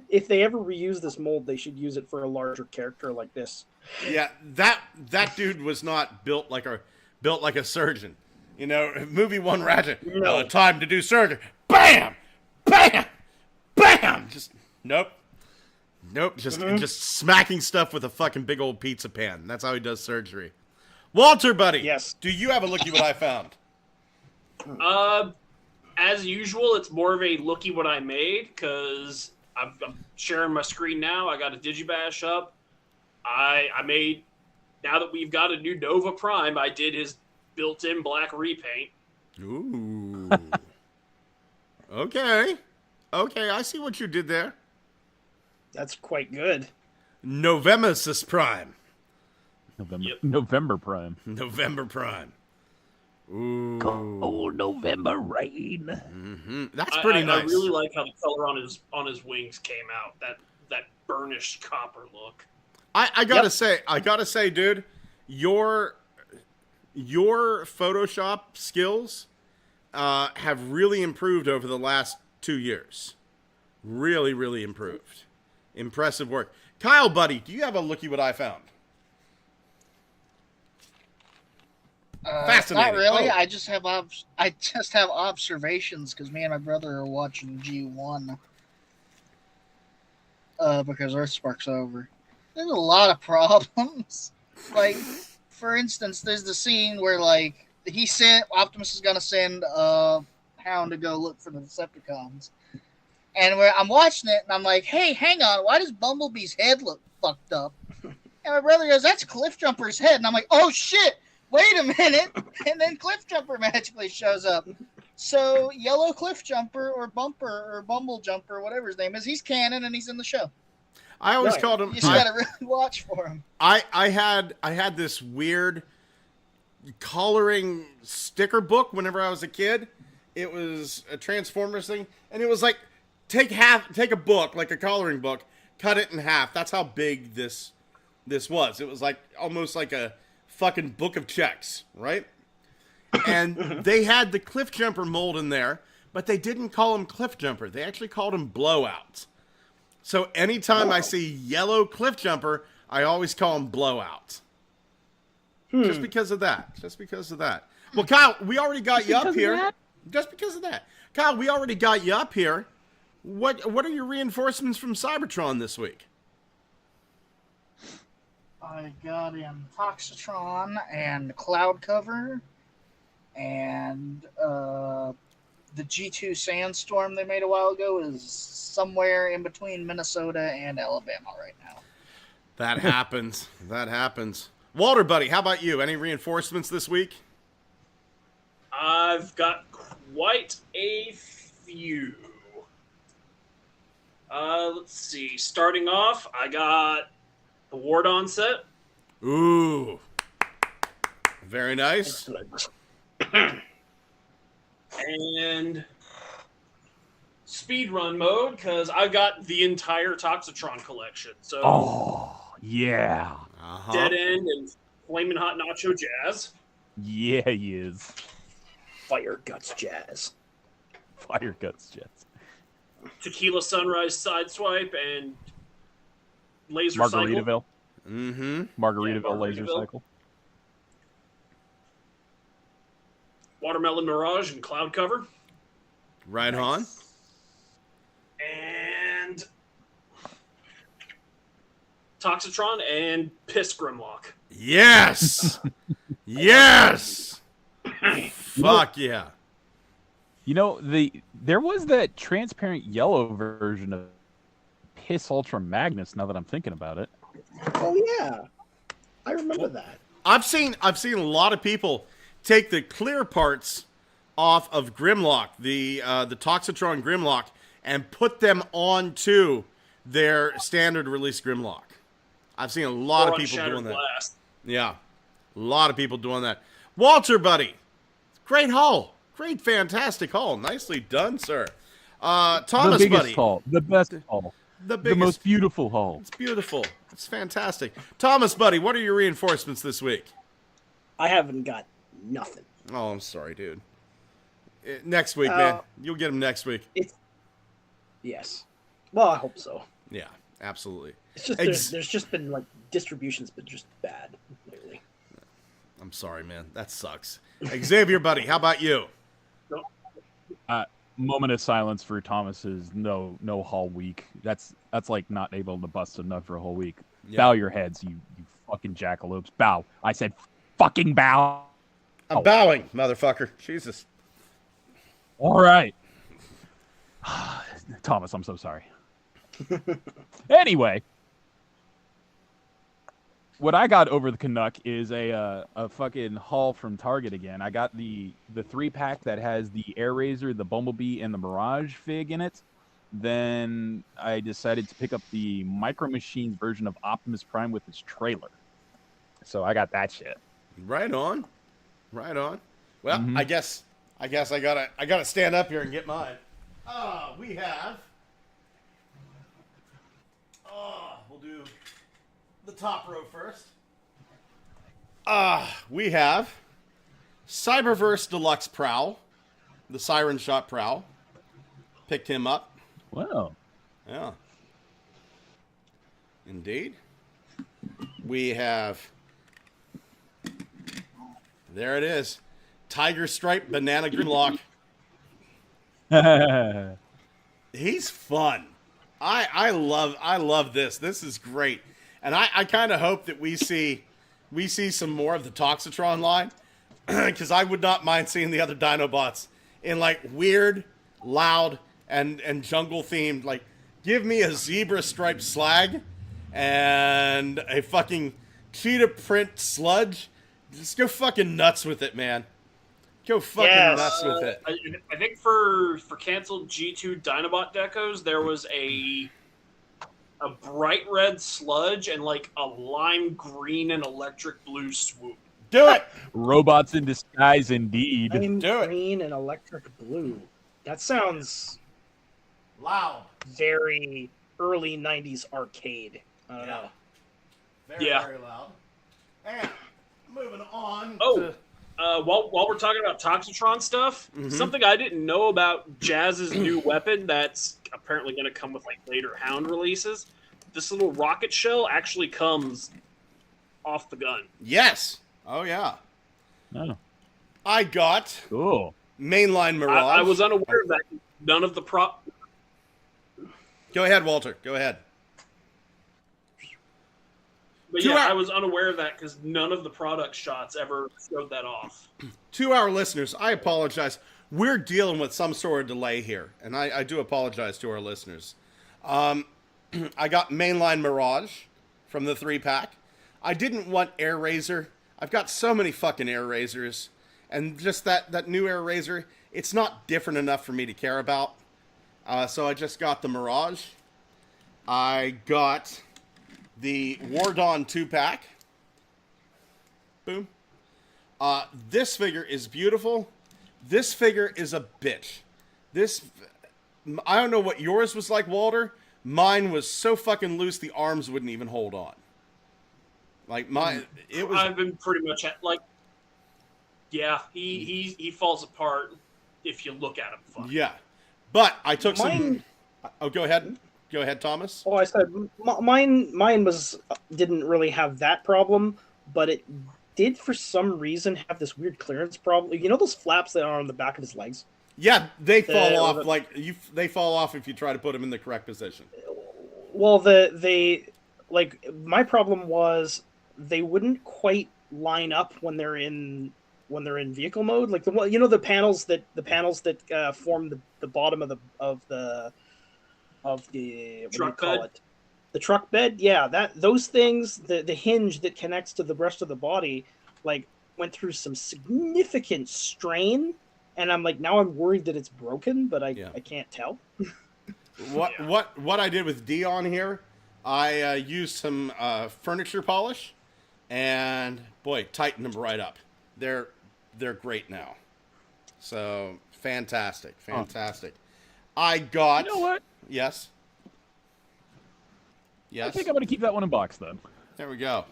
if they ever reuse this mold, they should use it for a larger character like this. Yeah, that dude was not built like a surgeon. You know, movie one Ratchet. No. Time to do surgery. Bam, bam, bam. Just nope. Just smacking stuff with a fucking big old pizza pan. That's how he does surgery. Walter, buddy. Yes. Do you have a looky what I found? As usual, it's more of a looky what I made, because I'm sharing my screen now. I got a Digibash up. I made, now that we've got a new Nova Prime, I did his built-in black repaint. Ooh. Okay, I see what you did there. That's quite good. Novemesis Prime. November Prime. November Prime. Ooh. Cold November rain. Mm-hmm. That's pretty nice. I really like how the color on his wings came out. That burnished copper look. I gotta say, dude, your Photoshop skills have really improved over the last 2 years. Really, really improved. Impressive work. Kyle, buddy, do you have a looky what I found? Fascinating. Not really. Oh. I just have observations because me and my brother are watching G1 because Earthspark's over. There's a lot of problems. Like, for instance, there's the scene where like Optimus is gonna send Hound to go look for the Decepticons, and I'm watching it and I'm like, hey, hang on, why does Bumblebee's head look fucked up? And my brother goes, that's Cliffjumper's head, and I'm like, oh shit. Wait a minute, and then Cliffjumper magically shows up. So Yellow Cliffjumper or Bumper or Bumble Jumper, whatever his name is, he's canon and he's in the show. I always called him. You just gotta really watch for him. I had this weird coloring sticker book whenever I was a kid. It was a Transformers thing, and it was like take a book like a coloring book, cut it in half. That's how big this was. It was like almost like a fucking book of checks, right? And they had the Cliffjumper mold in there, but they didn't call him Cliffjumper. They actually called him Blowout. So anytime I see yellow Cliffjumper, I always call him Blowout. Just because of that. Well, Kyle, we already got you up here. Just because of that. Kyle, we already got you up here. What are your reinforcements from Cybertron this week? I got in Toxitron and Cloud Cover and the G2 Sandstorm they made a while ago is somewhere in between Minnesota and Alabama right now. That happens. Walter, buddy, how about you? Any reinforcements this week? I've got quite a few. Let's see. Starting off, I got the Wardon set. Ooh. Very nice. And speedrun mode, because I've got the entire Toxitron collection. So Oh, yeah. Dead End and Flamin' Hot Nacho Jazz. Yeah, he is. Fire Guts Jazz. Fire Guts Jazz. Tequila Sunrise Sideswipe and Laser Cycle. Margaritaville. Mm-hmm. Margaritaville Laser Cycle. Watermelon Mirage and Cloud Cover. Right on. And Toxitron and Piss Grimlock. Yes! Yes! Fuck yeah. You know, there was that transparent yellow version of Piss Ultra Magnus, now that I'm thinking about it. Oh yeah. I remember that. I've seen a lot of people take the clear parts off of Grimlock, the Toxitron Grimlock, and put them onto their standard release Grimlock. I've seen a lot of people doing that. Blast. Yeah. A lot of people doing that. Walter, great haul. Great, fantastic haul. Nicely done, sir. Thomas, the biggest buddy. haul. The best haul. The most beautiful haul. It's beautiful. It's fantastic. Thomas, buddy, what are your reinforcements this week? I haven't got nothing. Oh, I'm sorry, dude. Next week, man. You'll get them next week. Yes. Well, I hope so. Yeah, absolutely. It's just there's just been like distribution's been just bad lately. I'm sorry, man. That sucks. Xavier, buddy, how about you? Moment of silence for Thomas's no haul week. That's like not able to bust enough for a whole week. Yeah. Bow your heads, you fucking jackalopes. Bow. I said fucking bow. I'm bowing, motherfucker. Jesus. All right. Thomas, I'm so sorry. Anyway, what I got over the Canuck is a fucking haul from Target again. I got the 3-pack that has the Air Razor, the Bumblebee, and the Mirage fig in it. Then I decided to pick up the Micro Machines version of Optimus Prime with its trailer. So I got that shit. Right on. Right on. Well, I guess I gotta stand up here and get mine. We have. We'll do the top row first. We have Cyberverse Deluxe Prowl, the Siren Shot Prowl. Picked him up. Wow. Yeah. Indeed. We have. There it is. Tiger Stripe Banana Grimlock. He's fun. I love this. This is great. And I kind of hope that we see some more of the Toxitron line, because I would not mind seeing the other Dinobots in like weird, loud, and jungle themed. Like, give me a zebra striped slag and a fucking cheetah print sludge. Just go fucking nuts with it, man. Go fucking nuts with it. I think for canceled G2 Dinobot decos, there was a bright red sludge and like a lime green and electric blue swoop. Do it! Robots in disguise, indeed. Green and electric blue. That sounds loud. Very early 90s arcade. I don't know. Very loud. And moving on. While we're talking about Toxitron stuff, something I didn't know about Jazz's new weapon that's apparently going to come with like later Hound releases. This little rocket shell actually comes off the gun. Yes. Oh yeah. Oh. I got mainline Mirage. I was unaware of that. None of the Go ahead, Walter. Go ahead. But I was unaware of that because none of the product shots ever showed that off. To our listeners, I apologize. We're dealing with some sort of delay here, and I do apologize to our listeners. I got mainline Mirage from the 3-pack. I didn't want Air Razor. I've got so many fucking Air Razors, and just that new Air Razor, it's not different enough for me to care about. So I just got the Mirage. I got the War Dawn 2-pack. Boom. This figure is beautiful. This figure is a bitch. I don't know what yours was like, Walter. Mine was so fucking loose the arms wouldn't even hold on. Like it was. I've been pretty much like, yeah, he falls apart if you look at him funny. Yeah, but I took some. Oh, go ahead. Go ahead, Thomas. Oh, I said mine was didn't really have that problem, but it did for some reason have this weird clearance problem. You know those flaps that are on the back of his legs? Yeah, they fall off they fall off if you try to put them in the correct position. Well, they my problem was they wouldn't quite line up when they're in vehicle mode. Like the panels that form the bottom of the truck bed. The truck bed, yeah, those things, the hinge that connects to the rest of the body, like went through some significant strain, and I'm like, now I'm worried that it's broken, but I can't tell. What I did with Dion here, I used some furniture polish, and boy, tightened them right up. They're great now. So fantastic. I got. You know what? Yes. I think I'm going to keep that one in box then. There we go.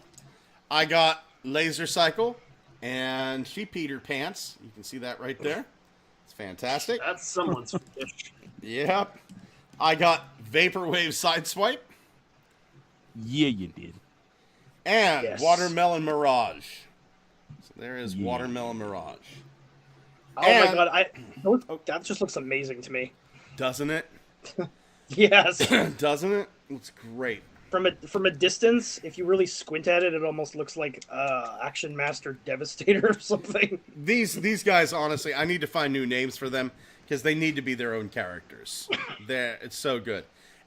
I got Laser Cycle and Sheep Eater Pants. You can see that right there. It's fantastic. That's someone's fish. Yep. I got Vaporwave Sideswipe. Yeah, you did. And Watermelon Mirage. So there is Watermelon Mirage. Oh my god, that just looks amazing to me. Doesn't it? Yes. Doesn't it? It's great. From a distance, if you really squint at it, it almost looks like Action Master Devastator or something. These guys, honestly, I need to find new names for them because they need to be their own characters. It's so good.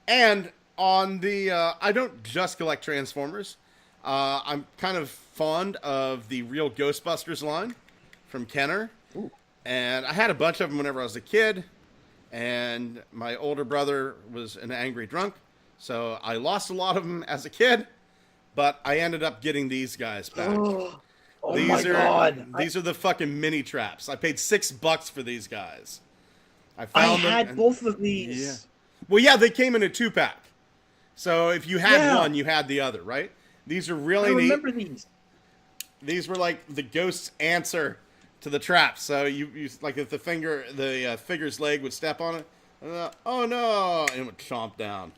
And on the, I don't just collect Transformers. I'm kind of fond of the Real Ghostbusters line from Kenner. Ooh. And I had a bunch of them whenever I was a kid. And my older brother was an angry drunk. So I lost a lot of them as a kid. But I ended up getting these guys back. Oh my god. These are the fucking mini traps. I paid $6 for these guys. I had both of these. Yeah. Well, yeah, they came in a 2-pack. So if you had one, you had the other, right? These are really neat. I remember these. These were like the ghost's answer to the trap. So you like if the figure's leg would step on it, oh no, and it would chomp down.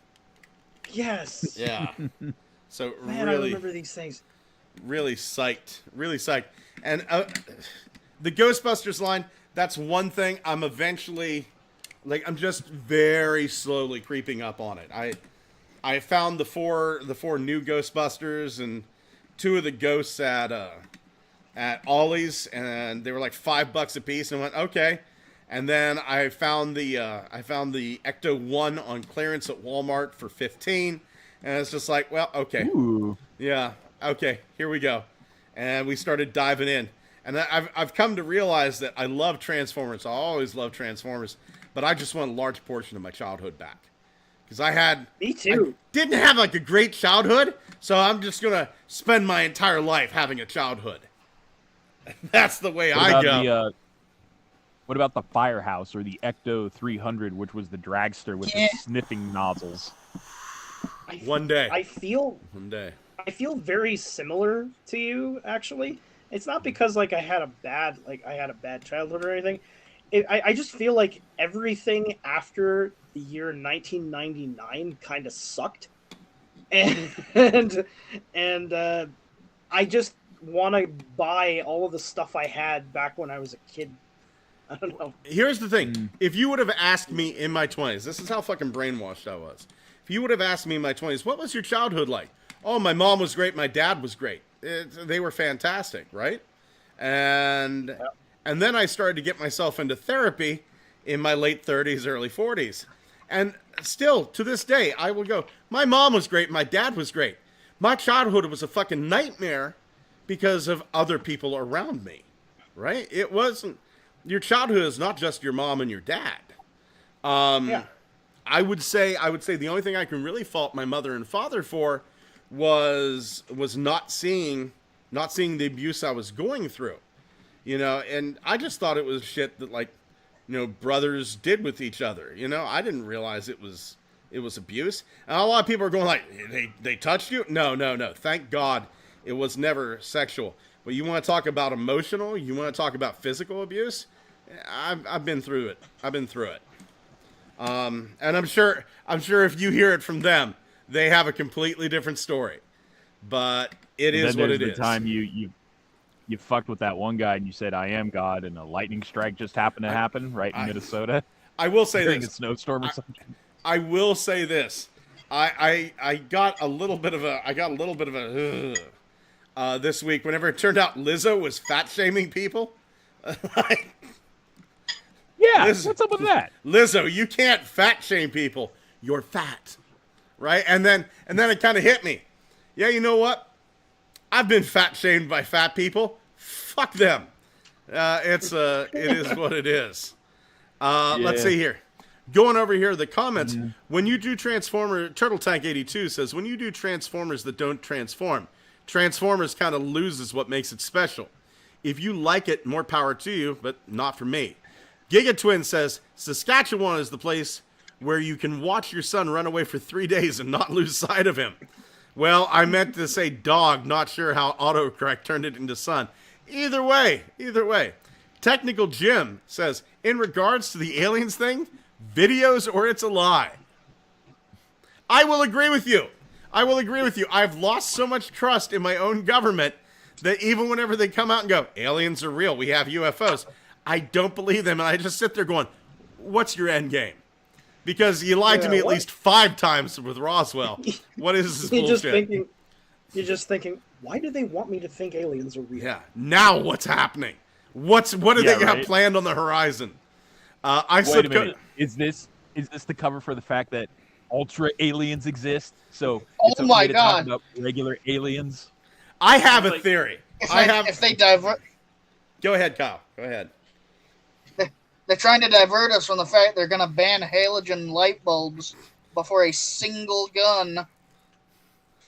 Yes. Yeah. So Man, really, I remember these things. Really psyched. And the Ghostbusters line, that's one thing I'm eventually, like, I'm just very slowly creeping up on it. I found the four new Ghostbusters and 2 of the ghosts at Ollie's, and they were like $5 a piece, and I went, okay. And then I found the Ecto 1 on clearance at Walmart for $15, and it's just like, well, okay. Ooh. Yeah, okay, here we go. And we started diving in. And I've come to realize that I love Transformers. I always love Transformers, but I just want a large portion of my childhood back. Because Me too. I didn't have like a great childhood, so I'm just going to spend my entire life having a childhood. That's the way I go. What about the Firehouse or the Ecto 300, which was the dragster with the sniffing nozzles? One day. I feel very similar to you, actually. It's not because like I had a bad childhood or anything. I just feel like everything after the year 1999 kind of sucked, and I just want to buy all of the stuff I had back when I was a kid. I don't know. Here's the thing: if you would have asked me in my 20s, this is how fucking brainwashed I was. If you would have asked me in my 20s, what was your childhood like? Oh, my mom was great. My dad was great. They were fantastic, right? And then I started to get myself into therapy in my late 30s, early 40s. And still, to this day, I will go, my mom was great. My dad was great. My childhood was a fucking nightmare because of other people around me, right? It wasn't... Your childhood is not just your mom and your dad. I would say the only thing I can really fault my mother and father for was not seeing the abuse I was going through, you know. And I just thought it was shit that, like, you know, brothers did with each other. You know, I didn't realize it was abuse. And a lot of people are going like, they touched you? No. Thank God It was never sexual. But you want to talk about emotional? You want to talk about physical abuse? I've been through it. And I'm sure if you hear it from them, they have a completely different story. But it is what it is. The time you fucked with that one guy and you said, "I am God," and a lightning strike just happened to happen right in Minnesota. I will say during this: a snowstorm or something. I will say this: I got a little bit of a this week whenever it turned out Lizzo was fat shaming people. Yeah, what's up with that? Lizzo, you can't fat shame people. You're fat, right? And then it kind of hit me. Yeah, you know what? I've been fat shamed by fat people. Fuck them. It is what it is. Let's see here. Going over here, the comments. When you do Turtle Tank 82 says, when you do Transformers that don't transform, Transformers kind of loses what makes it special. If you like it, more power to you, but not for me. Giga Twin says, Saskatchewan is the place where you can watch your son run away for 3 days and not lose sight of him. Well, I meant to say dog, not sure how autocorrect turned it into son. Either way. Technical Jim says, in regards to the aliens thing, videos or it's a lie. I will agree with you. I've lost so much trust in my own government that even whenever they come out and go, aliens are real, we have UFOs, I don't believe them. And I just sit there going, what's your end game? Because you lied to me at least 5 times with Roswell. What is this bullshit? You're just thinking, why do they want me to think aliens are real? Yeah. Now what's happening? What do they have planned on the horizon? Wait a minute. Is this the cover for the fact that ultra aliens exist? So it's okay to talk about regular aliens. I have a theory. If they divert. Go ahead, Kyle. Go ahead. They're trying to divert us from the fact they're going to ban halogen light bulbs before a single gun.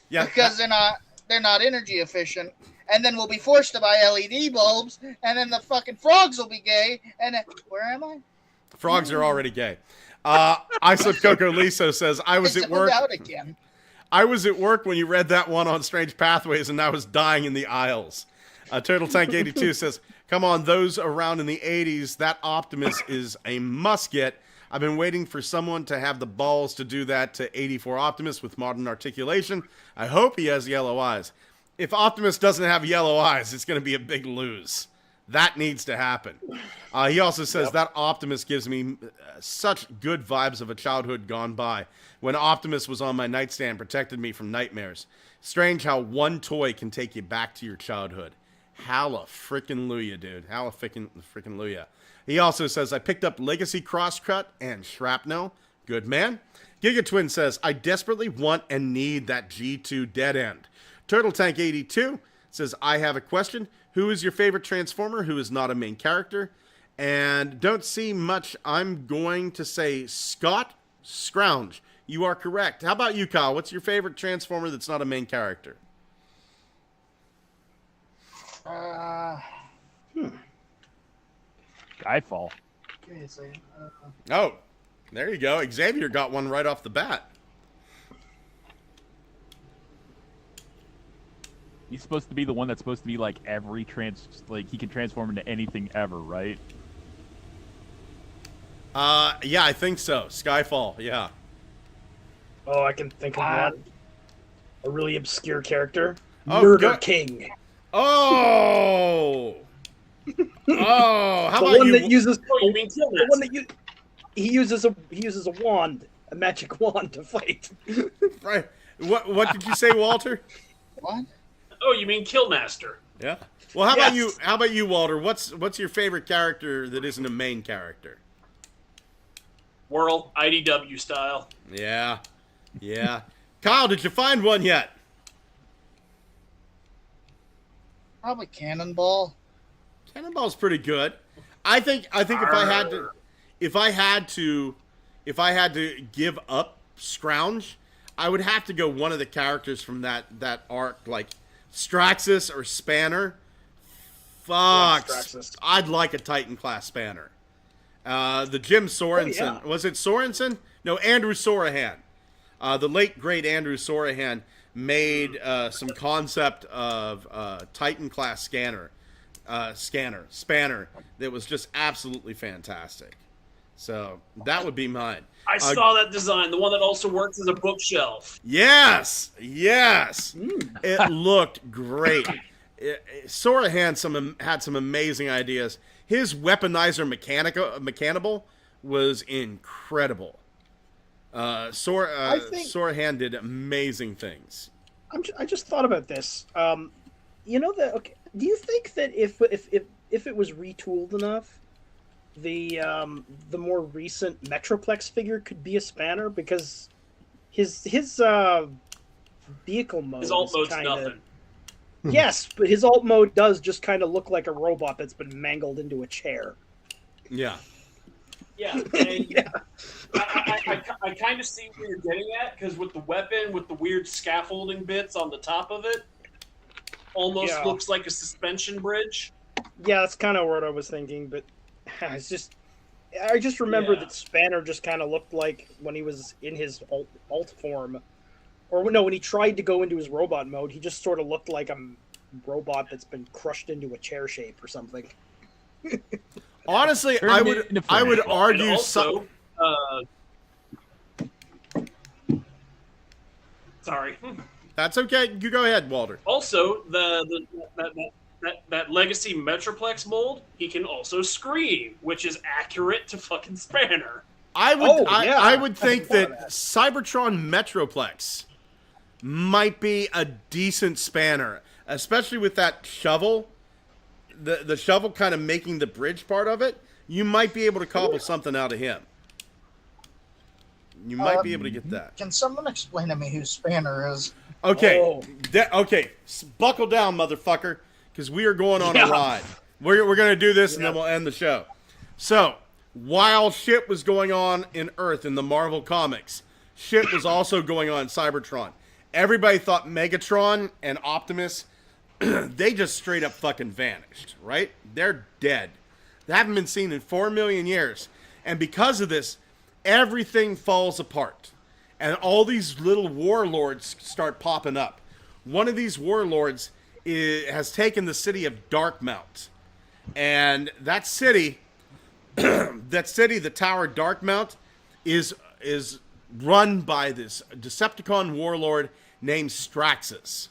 Yeah. Because they're not energy efficient. And then we'll be forced to buy LED bulbs, and then the fucking frogs will be gay. And where am I? Frogs are already gay. Islip Coco Liso says, I was at work. Again. I was at work when you read that one on Strange Pathways, and I was dying in the aisles. Turtle Tank 82 says, come on, those around in the 80s, that Optimus is a must-get. I've been waiting for someone to have the balls to do that to 84 Optimus with modern articulation. I hope he has yellow eyes. If Optimus doesn't have yellow eyes, it's going to be a big lose. That needs to happen. He also says that Optimus gives me such good vibes of a childhood gone by when Optimus was on my nightstand, protected me from nightmares. Strange how one toy can take you back to your childhood. Hallelujah, dude. Hallelujah. He also says, I picked up Legacy Crosscut and Shrapnel. Good man. Giga Twin says, I desperately want and need that G2 dead end. Turtle Tank 82 says, I have a question. Who is your favorite Transformer who is not a main character? And don't see much. I'm going to say Scott Scrounge. You are correct. How about you, Kyle? What's your favorite Transformer that's not a main character? Skyfall. Give me a second. Oh, there you go. Xavier got one right off the bat. He's supposed to be the one that's supposed to be like he can transform into anything ever, right? Yeah, I think so. Skyfall, yeah. Oh, I can think of one. A really obscure character. Oh, Murder King. Oh! Oh, how about one you? That uses, you mean the one that he uses a wand, a magic wand to fight. Right. What did you say, Walter? What? Oh, you mean Killmaster? Yeah. Well, how about you? How about you, Walter? What's your favorite character that isn't a main character? Whirl, IDW style. Yeah. Yeah. Kyle, did you find one yet? Probably Cannonball. Cannonball's pretty good. I think if I had to give up Scrounge, I would have to go one of the characters from that arc, like Straxus or Spanner. Fuck. Yeah, I'd like a Titan class Spanner. The Jim Sorensen. Was it Sorensen? No, Andrew Sorahan. The late great Andrew Sorahan made some concept of Titan class spanner that was just absolutely fantastic. So that would be mine. I saw that design, the one that also works as a bookshelf. Yes. It looked great. Sora had some amazing ideas. His weaponizer mechanable was incredible. Sorahan did amazing things. I just thought about this. You know that? Okay, do you think that if it was retooled enough, the more recent Metroplex figure could be a spanner? Because his vehicle mode, his alt mode's kinda, nothing. Yes, but his alt mode does just kind of look like a robot that's been mangled into a chair. Yeah. Yeah, and Yeah. I kind of see where you're getting at, because with the weapon, with the weird scaffolding bits on the top of it, almost looks like a suspension bridge. Yeah, that's kind of what I was thinking, but I just remember that Spanner just kind of looked like when he was in his alt form, or no, when he tried to go into his robot mode, he just sort of looked like a robot that's been crushed into a chair shape or something. Honestly, I would argue. Also, sorry. That's okay. You go ahead, Walter. Also, that Legacy Metroplex mold, he can also scream, which is accurate to fucking Spanner. I would think that Cybertron Metroplex might be a decent spanner, especially with that shovel. The shovel kind of making the bridge part of it. You might be able to cobble something out of him. You might be able to get that. Can someone explain to me who Spanner is? Okay, buckle down, motherfucker, because we are going on a ride. We're going to do this, and then we'll end the show. So, while shit was going on in Earth in the Marvel Comics, shit was also going on in Cybertron. Everybody thought Megatron and Optimus, they just straight up fucking vanished, right? They're dead. They haven't been seen in 4 million years. And because of this, everything falls apart. And all these little warlords start popping up. One of these warlords has taken the city of Darkmount. And that city, the Tower Darkmount, is run by this Decepticon warlord named Straxus.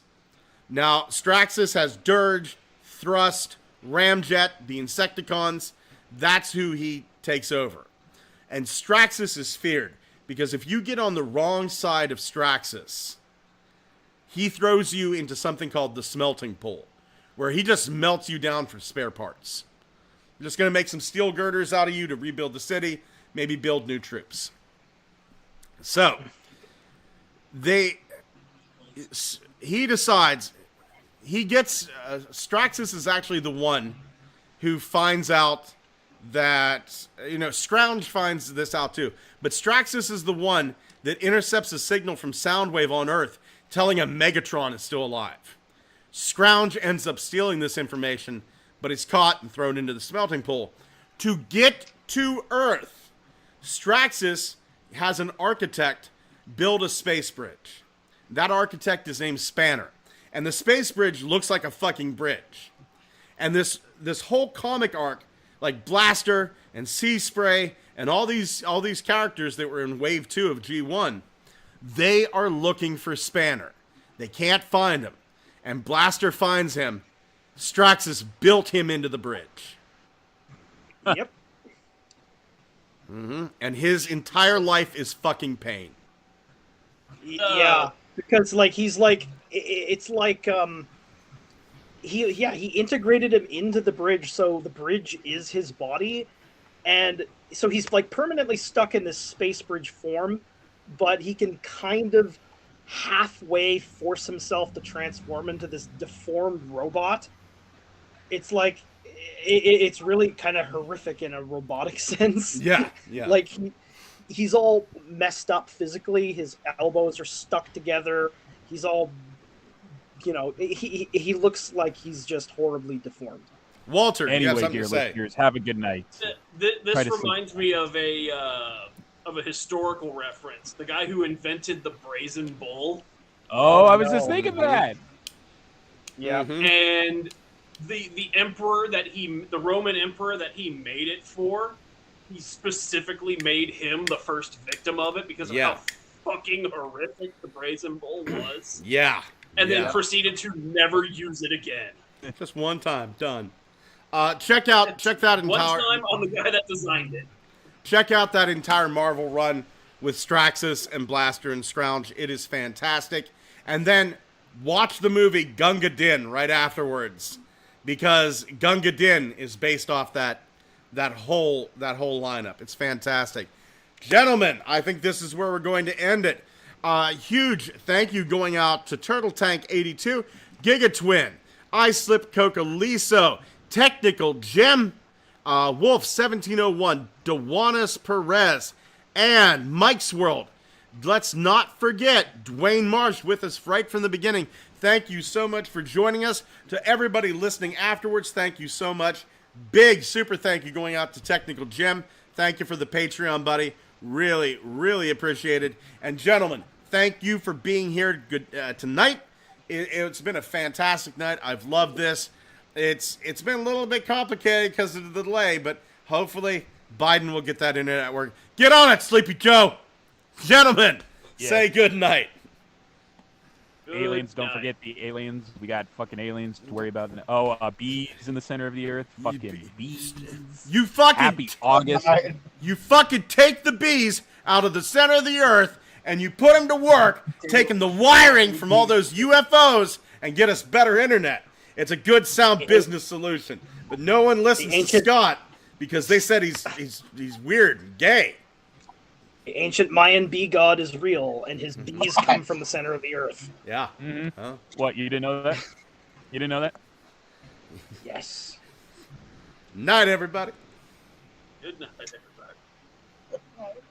Now, Straxus has Dirge, Thrust, Ramjet, the Insecticons. That's who he takes over. And Straxus is feared, because if you get on the wrong side of Straxus, he throws you into something called the Smelting Pool, where he just melts you down for spare parts. I'm just going to make some steel girders out of you to rebuild the city, maybe build new troops. So, he decides, Straxus is actually the one who finds out that, Scrounge finds this out too, but Straxus is the one that intercepts a signal from Soundwave on Earth telling him Megatron is still alive. Scrounge ends up stealing this information, but is caught and thrown into the smelting pool. To get to Earth, Straxus has an architect build a space bridge. That architect is named Spanner. And the space bridge looks like a fucking bridge. And this whole comic arc, like Blaster and Sea Spray and all these characters that were in Wave 2 of G1, they are looking for Spanner. They can't find him. And Blaster finds him. Straxus built him into the bridge. Yep. Mm-hmm. And his entire life is fucking pain. Yeah, because he integrated him into the bridge, so the bridge is his body, and so he's like permanently stuck in this space bridge form, but he can kind of halfway force himself to transform into this deformed robot. It's like it's really kind of horrific in a robotic sense. Yeah. Like he's all messed up physically. His elbows are stuck together. He's all, he looks like he's just horribly deformed. Walter, you have Anyway, something dear to say? listeners, have a good night. This reminds me of a historical reference. The guy who invented the brazen bull Oh, I was just thinking that. Yeah. And the emperor the Roman emperor that he made it for, he specifically made him the first victim of it because of how fucking horrific the Brazen Bull was. Yeah. And then proceeded to never use it again. Just one time, done. Check that entire. One time on the guy that designed it. Check out that entire Marvel run with Straxus and Blaster and Scrounge. It is fantastic. And then watch the movie Gunga Din right afterwards, because Gunga Din is based off that whole lineup. It's fantastic. Gentlemen, I think this is where we're going to end it. Huge thank you going out to Turtle Tank 82, Giga Twin, I Slip Cocaliso, Technical Gem, Wolf 1701, Dewanis Perez, and Mike's World. Let's not forget Dwayne Marsh with us right from the beginning. Thank you so much for joining us. To everybody listening afterwards, thank you so much. Big super thank you going out to Technical Gem. Thank you for the Patreon, buddy. Really, really appreciate it. And gentlemen, thank you for being here tonight. It's been a fantastic night. I've loved this. It's been a little bit complicated because of the delay, but hopefully Biden will get that internet working. Get on it, Sleepy Joe. Gentlemen, say good night. Aliens, don't forget the aliens. We got fucking aliens to worry about. Bees in the center of the earth. Fucking bees. You fucking happy August. You fucking take the bees out of the center of the earth and you put them to work taking the wiring from all those UFOs and get us better internet. It's a good sound business solution. But no one listens to Scott because they said he's weird and gay. The ancient Mayan bee god is real, and his bees come from the center of the earth. Yeah. Mm-hmm. Huh? What, you didn't know that? You didn't know that? Yes. Night, everybody. Good night, everybody.